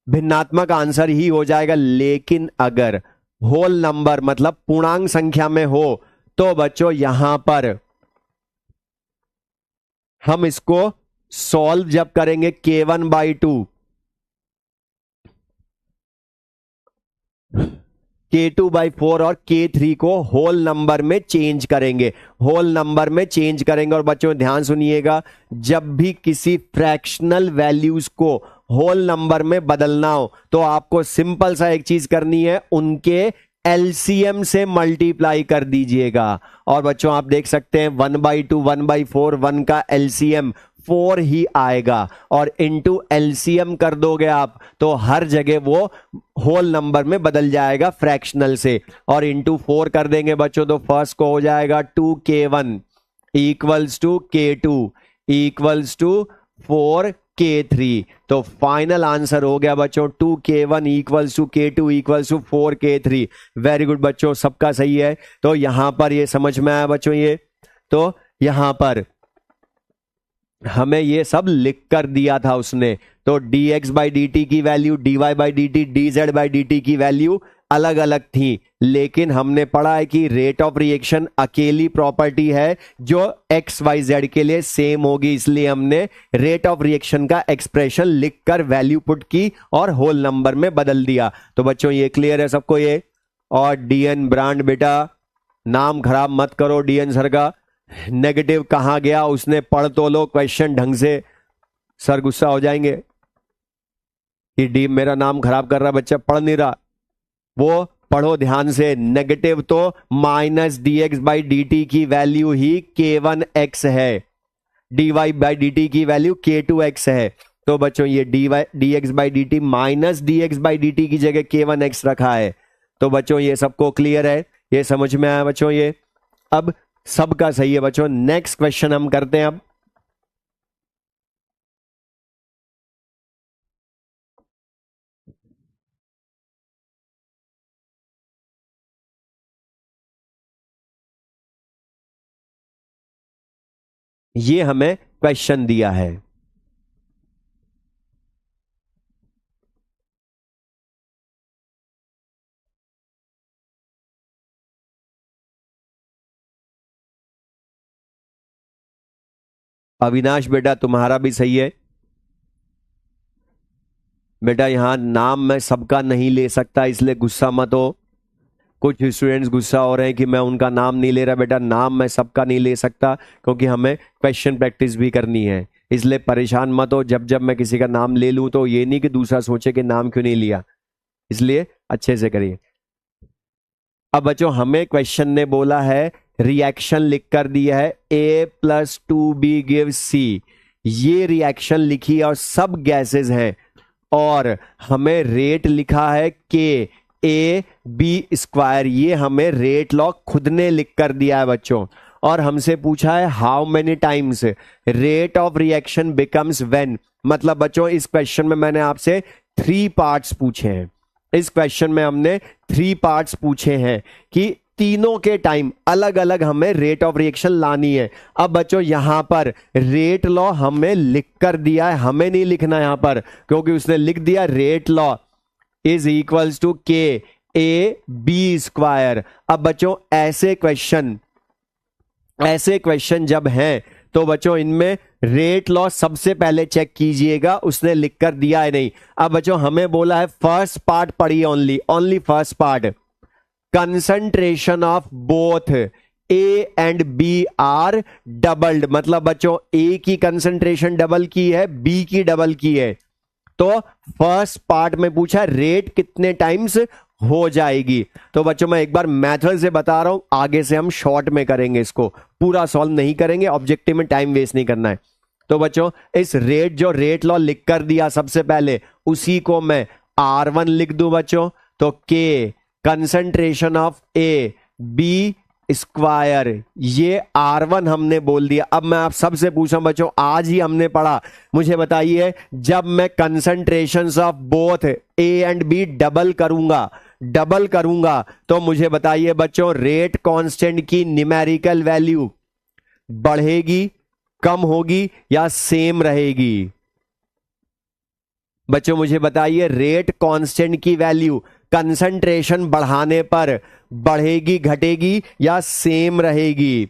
भिन्नात्मक आंसर ही हो जाएगा। लेकिन अगर होल नंबर मतलब पूर्णांक संख्या में हो तो बच्चों यहां पर हम इसको सॉल्व जब करेंगे k1/2 k2/4 और k3 को होल नंबर में चेंज करेंगे, होल नंबर में चेंज करेंगे। और बच्चों ध्यान सुनिएगा, जब भी किसी फ्रैक्शनल वैल्यूज को होल नंबर में बदलना हो तो आपको सिंपल सा एक चीज करनी है, उनके एलसीएम से मल्टीप्लाई कर दीजिएगा। और बच्चों आप देख सकते हैं 1/2 1/4 1 का एलसीएम 4 ही आएगा और इनटू एलसीएम कर दोगे आप तो हर जगह वो होल नंबर में बदल जाएगा फ्रैक्शनल से, और इनटू 4 कर देंगे बच्चों तो फर्स्ट को हो जाएगा 2k1 equals to k2 equals to 4k3। तो फाइनल आंसर हो गया बच्चों 2k1 equals to k2 equals to 4k3। Very good बच्चों, सबका सही है। तो यहां पर ये समझ में आया बच्चों, ये तो यहां पर हमें ये सब लिख कर दिया था उसने, तो dx बाई डी टी की value, dy by D T, dz by D T की वैल्यू अलग अलग थी, लेकिन हमने पढ़ा है कि रेट ऑफ रिएक्शन अकेली प्रॉपर्टी है जो एक्स वाई जेड के लिए सेम होगी, इसलिए हमने रेट ऑफ रिएक्शन का एक्सप्रेशन लिखकर वैल्यू पुट की और होल नंबर में बदल दिया। तो बच्चों ये क्लियर है सबको ये? और डीएन ब्रांड, बेटा नाम खराब मत करो डीएन सर का। नेगेटिव कहां गया, उसने पढ़ तो लो क्वेश्चन ढंग से, सर गुस्सा हो जाएंगे कि डी मेरा नाम खराब कर रहा, बच्चा पढ़ नहीं रहा। वो पढ़ो ध्यान से। नेगेटिव तो minus D x by D T की वैल्यू ही k1x है, dy बाई डी टी की वैल्यू k2x है। तो बच्चों ये D x by D T minus D x by D T की जगह k1x रखा है। तो बच्चों ये सबको क्लियर है, ये समझ में आया बच्चों? ये अब सबका सही है बच्चों। नेक्स्ट क्वेश्चन हम करते हैं अब। ये हमें क्वेश्चन दिया है, अविनाश बेटा तुम्हारा भी सही है। बेटा यहां नाम मैं सबका नहीं ले सकता, इसलिए गुस्सा मत हो। कुछ स्टूडेंट्स गुस्सा हो रहे हैं कि मैं उनका नाम नहीं ले रहा। बेटा नाम मैं सबका नहीं ले सकता, क्योंकि हमें क्वेश्चन प्रैक्टिस भी करनी है, इसलिए परेशान मत हो। जब जब मैं किसी का नाम ले लूं तो ये नहीं कि दूसरा सोचे कि नाम क्यों नहीं लिया, इसलिए अच्छे से करिए। अब बच्चों हमें क्वेश्चन ने बोला है रिएक्शन लिख कर दिया है A+2B गिव्स C। ये रिएक्शन लिखी और सब गैसेस हैं, और हमें रेट लिखा है KAB²। ये हमें रेट लॉ खुद ने लिख कर दिया है बच्चों। और हमसे पूछा है how many times rate of reaction becomes when. मतलब बच्चों इस क्वेश्चन में मैंने आपसे 3 पार्ट्स पूछे हैं। इस क्वेश्चन में हमने 3 पार्ट्स पूछे हैं कि तीनों के टाइम अलग अलग हमें रेट ऑफ रिएक्शन लानी है। अब बच्चों यहां पर रेट लॉ हमें लिख कर दिया है, हमें नहीं लिखना यहां पर, क्योंकि उसने लिख दिया rate law is equals to KAB²। अब बच्चों ऐसे क्वेश्चन जब हैं तो बच्चों इनमें रेट लॉ सबसे पहले चेक कीजिएगा उसने लिख कर दिया है नहीं। अब बच्चों हमें बोला है फर्स्ट पार्ट पढ़िए, only first part. Concentration of both A and B are doubled. मतलब बच्चों A की कंसंट्रेशन डबल की है, B की डबल की है। तो फर्स्ट पार्ट में पूछा रेट कितने टाइम्स हो जाएगी। तो बच्चों मैं एक बार मेथड से बता रहा हूं, आगे से हम शॉर्ट में करेंगे, इसको पूरा सॉल्व नहीं करेंगे, ऑब्जेक्टिव में टाइम वेस्ट नहीं करना है। तो बच्चों इस रेट लॉ लिख कर दिया सबसे पहले, उसी को मैं R1 लिख दूं बच्चों। तो K कंसंट्रेशन ऑफ AB², ये R1 हमने बोल दिया। अब मैं आप सबसे पूछा बच्चों, आज ही हमने पढ़ा, मुझे बताइए जब मैं concentration of both A and B double करूंगा तो मुझे बताइए बच्चों रेट कांस्टेंट की न्यूमेरिकल वैल्यू बढ़ेगी, कम होगी या सेम रहेगी? बच्चों मुझे बताइए रेट कांस्टेंट की वैल्यू कंसंट्रेशन बढ़ाने पर बढ़ेगी, घटेगी या सेम रहेगी?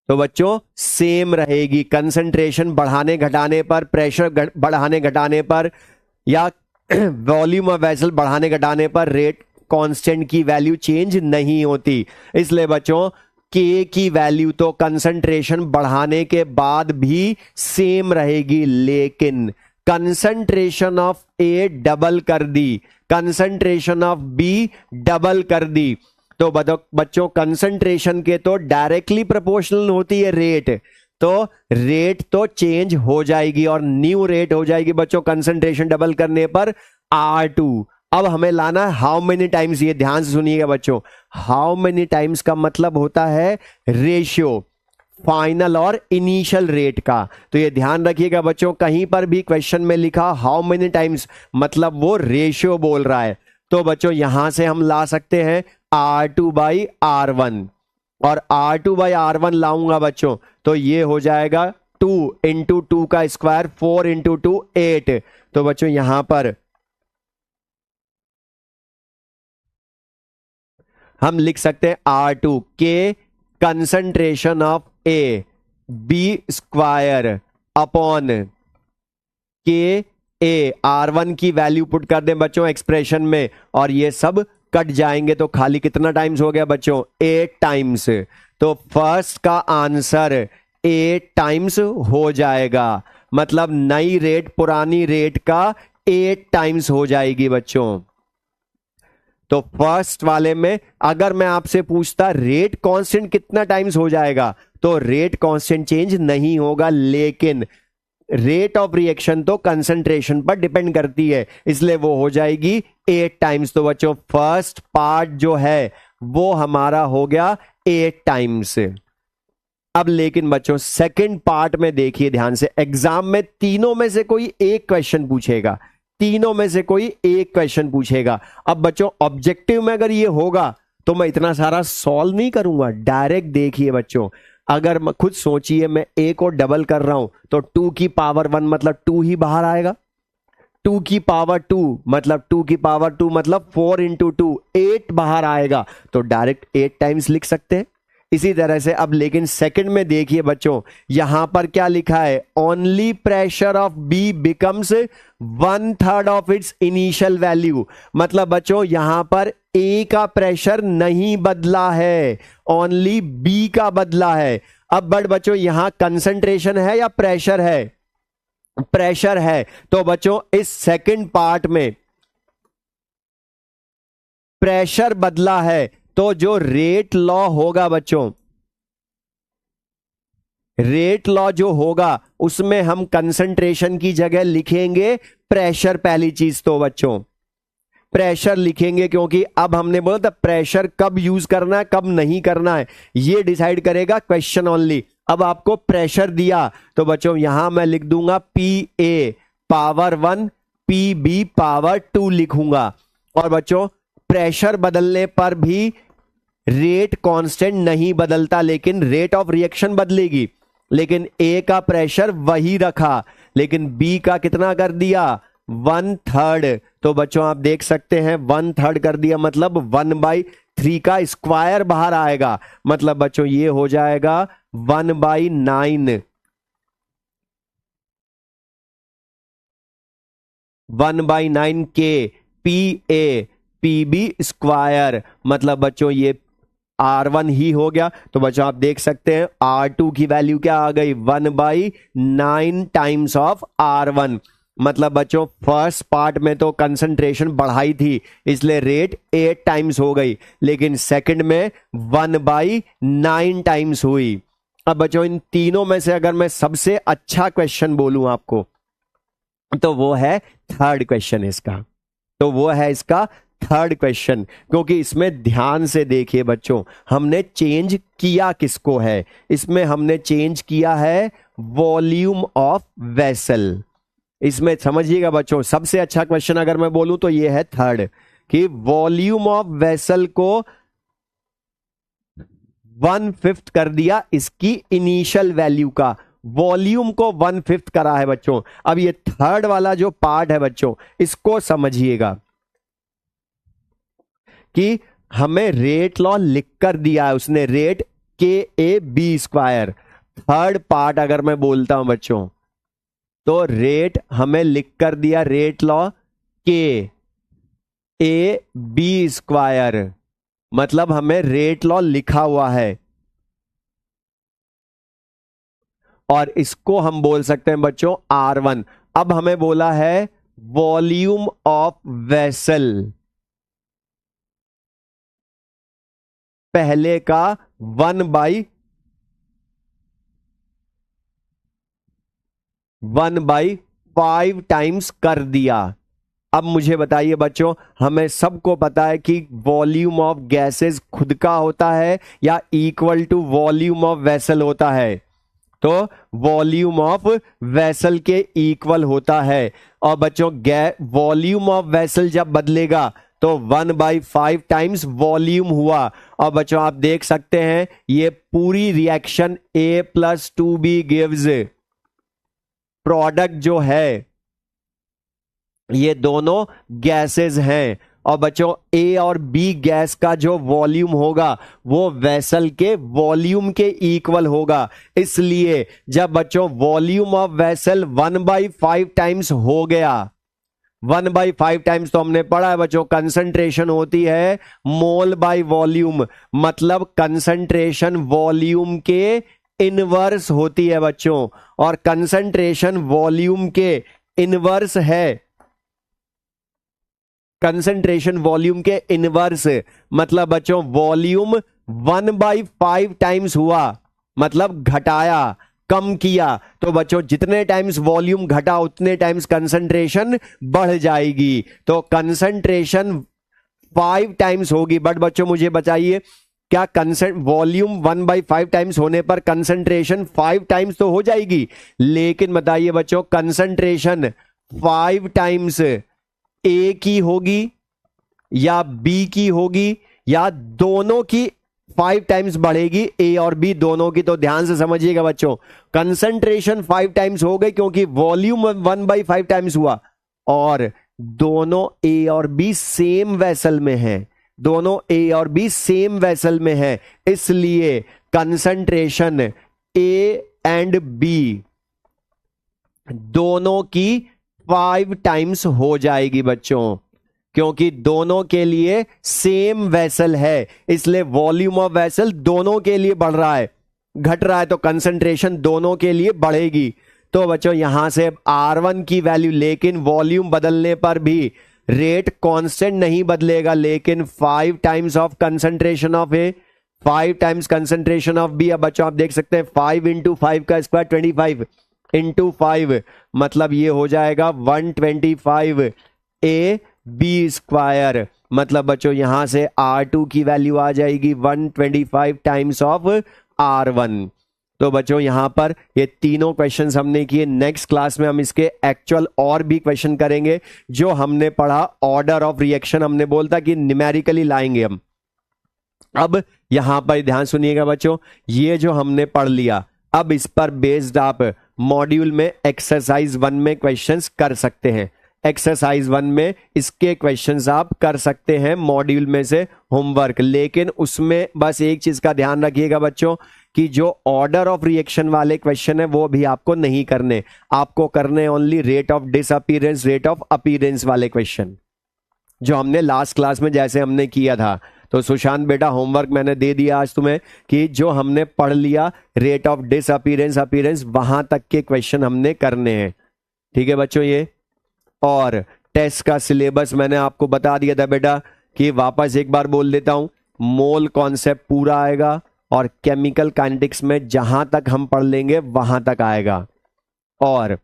तो बच्चों सेम रहेगी। कंसंट्रेशन बढ़ाने घटाने पर, प्रेशर बढ़ाने घटाने पर, या वॉल्यूम ऑफ वेसल बढ़ाने घटाने पर रेट कांस्टेंट की वैल्यू चेंज नहीं होती। इसलिए बच्चों K की वैल्यू तो कंसंट्रेशन बढ़ाने के बाद भी सेम रहेगी, लेकिन कंसंट्रेशन ऑफ A डबल कर दी, कंसंट्रेशन ऑफ B डबल कर दी, तो बच्चों कंसंट्रेशन के तो डायरेक्टली प्रोपोर्शनल होती है रेट, तो रेट तो चेंज हो जाएगी और न्यू रेट हो जाएगी बच्चों कंसंट्रेशन डबल करने पर R2। अब हमें लाना है हाउ मेनी टाइम्स। ये ध्यान से सुनिएगा बच्चों, हाउ मेनी टाइम्स का मतलब होता है रेशियो फाइनल और इनिशियल रेट का। तो ये ध्यान रखिएगा बच्चों, कहीं पर भी क्वेश्चन में लिखा हाउ मेनी टाइम्स मतलब वो रेशियो बोल रहा है। तो बच्चों यहां से हम ला सकते हैं R2/R1, और R2/R1 लाऊंगा बच्चों तो ये हो जाएगा 2 × 2 का स्क्वायर, 4 × 2 8। तो बच्चों यहां पर हम लिख सकते हैं R2 के concentration of AB² upon KA। R1 की वैल्यू पुट कर दें बच्चों एक्सप्रेशन में, और ये सब कट जाएंगे तो खाली कितना टाइम्स हो गया बच्चों? 8 टाइम्स। तो फर्स्ट का आंसर 8 टाइम्स हो जाएगा, मतलब नई रेट पुरानी रेट का 8 टाइम्स हो जाएगी बच्चों। तो फर्स्ट वाले में अगर मैं आपसे पूछता रेट कांस्टेंट कितना टाइम्स हो जाएगा, तो रेट कांस्टेंट चेंज नहीं होगा, लेकिन रेट ऑफ रिएक्शन तो कंसंट्रेशन पर डिपेंड करती है, इसलिए वो हो जाएगी 8 टाइम्स। तो बच्चों फर्स्ट पार्ट जो है वो हमारा हो गया 8 टाइम्स। अब लेकिन बच्चों सेकंड पार्ट में देखिए ध्यान से, एग्जाम में तीनों में से कोई एक क्वेश्चन पूछेगा, तीनों में से कोई एक क्वेश्चन पूछेगा। अब बच्चों ऑब्जेक्टिव में अगर ये होगा तो मैं इतना सारा सॉल्व नहीं करूंगा, डायरेक्ट देखिए बच्चों, अगर मैं खुद सोचिए मैं a को डबल कर रहा हूं तो 2 की पावर 1 मतलब 2 ही बाहर आएगा, 2 की पावर 2 मतलब 2 की पावर 2 मतलब 4 इंटू 2 8 बाहर आएगा, तो डायरेक्ट 8 टाइम्स लिख सकते हैं। इसी तरह से अब लेकिन सेकंड में देखिए बच्चों, यहां पर क्या लिखा है, only pressure of B becomes 1/3 of its initial value, मतलब बच्चों यहां पर ए का प्रेशर नहीं बदला है, ओनली बी का बदला है। अब बट बच्चों यहां कंसंट्रेशन है या प्रेशर है? प्रेशर है। तो बच्चों इस सेकंड पार्ट में प्रेशर बदला है, तो जो रेट लॉ होगा बच्चों, रेट लॉ जो होगा उसमें हम कंसंट्रेशन की जगह लिखेंगे प्रेशर। पहली चीज तो बच्चों प्रेशर लिखेंगे, क्योंकि अब हमने बोला था प्रेशर कब यूज करना है कब नहीं करना है ये डिसाइड करेगा क्वेश्चन ओनली। अब आपको प्रेशर दिया तो बच्चों यहां मैं लिख दूंगा P A power 1 P B power 2 लिखूंगा। और बच्चों प्रेशर बदलने पर भी रेट कांस्टेंट नहीं बदलता, लेकिन रेट ऑफ रिएक्शन बदलेगी। लेकिन ए का प्रेशर वही रखा, लेकिन बी का कितना कर दिया? 1/3। तो बच्चों आप देख सकते हैं 1/3 कर दिया, मतलब 1/3 का स्क्वायर बाहर आएगा, मतलब बच्चों ये हो जाएगा 1/9। 1/9 के P A P B square, मतलब बच्चों ये R1 ही हो गया। तो बच्चों आप देख सकते हैं R2 की वैल्यू क्या आ गई? 1/9 टाइम्स ऑफ R1, मतलब बच्चों फर्स्ट पार्ट में तो कंसंट्रेशन बढ़ाई थी इसलिए रेट 8 टाइम्स हो गई, लेकिन सेकंड में 1/9 टाइम्स हुई। अब बच्चों इन तीनों में से अगर मैं सबसे अच्छा क्वेश्चन बोलूं आपको तो वो है थर्ड क्वेश्चन इसका, तो वो है इसका थर्ड क्वेश्चन, क्योंकि इसमें ध्यान से देखिए बच्चों हमने चेंज किया किसको है, इसमें हमने चेंज किया है वॉल्यूम ऑफ वेसल। इसमें समझिएगा बच्चों सबसे अच्छा क्वेश्चन अगर मैं बोलूं तो ये है थर्ड, कि वॉल्यूम ऑफ वेसल को 1/5 कर दिया इसकी इनिशियल वैल्यू का, वॉल्यूम को 1/5 करा है बच्चों। अब ये थर्ड वाला जो पार्ट है बच्चों इसको समझिएगा कि हमें रेट लॉ लिख कर दिया है उसने, rate k A B square. Third part अगर मैं बोलता हूं बच्चों तो रेट हमें लिख कर दिया रेट लॉ के ए बी स्क्वायर, मतलब हमें रेट लॉ लिखा हुआ है, और इसको हम बोल सकते हैं बच्चों R1। अब हमें बोला है वॉल्यूम ऑफ वेसल, पहले का 1/5 टाइम्स कर दिया। अब मुझे बताइए बच्चों, हमें सबको पता है कि वॉल्यूम ऑफ गैसेस खुद का होता है या equal to volume of vessel होता है? तो वॉल्यूम ऑफ वेसल के इक्वल होता है। और बच्चों वॉल्यूम ऑफ वेसल जब बदलेगा तो 1/5 टाइम्स वॉल्यूम हुआ। और बच्चों आप देख सकते हैं ये पूरी रिएक्शन A+2B गिव्स प्रोडक्ट जो है ये दोनों गैसेस हैं, और बच्चों ए और बी गैस का जो वॉल्यूम होगा वो वेसल के वॉल्यूम के इक्वल होगा। इसलिए जब बच्चों वॉल्यूम ऑफ वेसल 1/5 टाइम्स हो गया, 1/5 टाइम्स तो हमने पढ़ा है बच्चों, कंसंट्रेशन होती है मोल बाय वॉल्यूम, मतलब कंसंट्रेशन वॉल्यूम के इनवर्स होती है बच्चों, और कंसंट्रेशन वॉल्यूम के इनवर्स है, कंसंट्रेशन वॉल्यूम के इनवर्स, मतलब बच्चों वॉल्यूम 1/5 टाइम्स हुआ, मतलब घटाया, कम किया, तो बच्चों जितने टाइम्स वॉल्यूम घटा उतने टाइम्स कंसंट्रेशन बढ़ जाएगी, तो कंसंट्रेशन 5 टाइम्स होगी। बट बच्चों मुझे बताइए, क्या वॉल्यूम 1/5 टाइम्स होने पर कंसंट्रेशन 5 टाइम्स तो हो जाएगी, लेकिन बताइए बच्चों कंसंट्रेशन 5 टाइम्स ए की होगी या बी की होगी या दोनों की 5 टाइम्स बढ़ेगी, ए और बी दोनों की? तो ध्यान से समझिएगा बच्चों, कंसंट्रेशन 5 टाइम्स हो गई क्योंकि वॉल्यूम 1/5 टाइम्स हुआ, और दोनों ए और बी सेम वेसल में है, दोनों ए और बी सेम वेसल में है, इसलिए कंसंट्रेशन ए एंड बी दोनों की 5 टाइम्स हो जाएगी बच्चों, क्योंकि दोनों के लिए सेम वेसल है, इसलिए वॉल्यूम ऑफ वेसल दोनों के लिए बढ़ रहा है, घट रहा है, तो कंसंट्रेशन दोनों के लिए बढ़ेगी। तो बच्चों यहां से R1 की वैल्यू, लेकिन वॉल्यूम बदलने पर भी रेट कांस्टेंट नहीं बदलेगा, लेकिन 5 times of concentration of A, 5 times concentration of B. अब बच्चों आप देख सकते हैं 5 × 5 का स्क्वायर 25 × 5, मतलब ये हो जाएगा 125 ए बी स्क्वायर, मतलब बच्चों यहां से R2 की वैल्यू आ जाएगी 125 टाइम्स ऑफ R1। तो बच्चों यहां पर ये तीनों क्वेश्चंस हमने किए, नेक्स्ट क्लास में हम इसके एक्चुअल और भी क्वेश्चन करेंगे। जो हमने पढ़ा ऑर्डर ऑफ रिएक्शन, हमने बोलता कि न्यूमेरिकली लाएंगे हम। अब यहां पर ध्यान सुनिएगा बच्चों, ये जो हमने पढ़ लिया, अब इस पर बेस्ड आप मॉड्यूल में एक्सरसाइज 1 में क्वेश्चंस कर सकते हैं, एक्सरसाइज 1 में इसके क्वेश्चंस आप कर सकते हैं मॉड्यूल में से होमवर्क, लेकिन उसमें बस एक चीज का ध्यान रखिएगा बच्चों कि जो ऑर्डर ऑफ रिएक्शन वाले क्वेश्चन है वो भी आपको नहीं करने, आपको करने only rate of disappearance, rate of appearance वाले क्वेश्चन, जो हमने लास्ट क्लास में जैसे हमने किया था। तो सुशांत बेटा होमवर्क मैंने दे दिया आज तुम्हें कि जो हमने पढ़ लिया रेट ऑफ डिसअपीयरेंस, अपीयरेंस, वहां तक के क्वेश्चन हमने करने हैं, ठीक है बच्चों ये। और टेस्ट का सिलेबस मैंने आपको बता दिया था बेटा, कि वापस एक बार बोल देता हूं, मोल कॉन्सेप्ट पूरा आएगा और केमिकल काइनेटिक्स में जहां तक हम पढ़ लेंगे वहां तक आएगा, और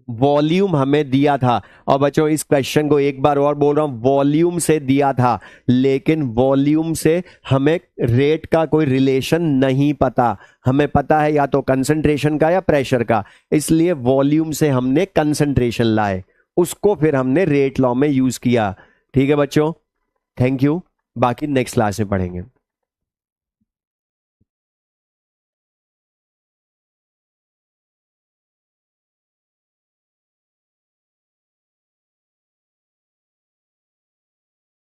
वॉल्यूम हमें दिया था। और बच्चों इस क्वेश्चन को एक बार और बोल रहा हूं, वॉल्यूम से दिया था, लेकिन वॉल्यूम से हमें रेट का कोई रिलेशन नहीं पता, हमें पता है या तो कंसंट्रेशन का या प्रेशर का, इसलिए वॉल्यूम से हमने कंसंट्रेशन लाए, उसको फिर हमने रेट लॉ में यूज किया। ठीक है बच्चों, थैंक यू, बाकी नेक्स्ट क्लास में पढ़ेंगे।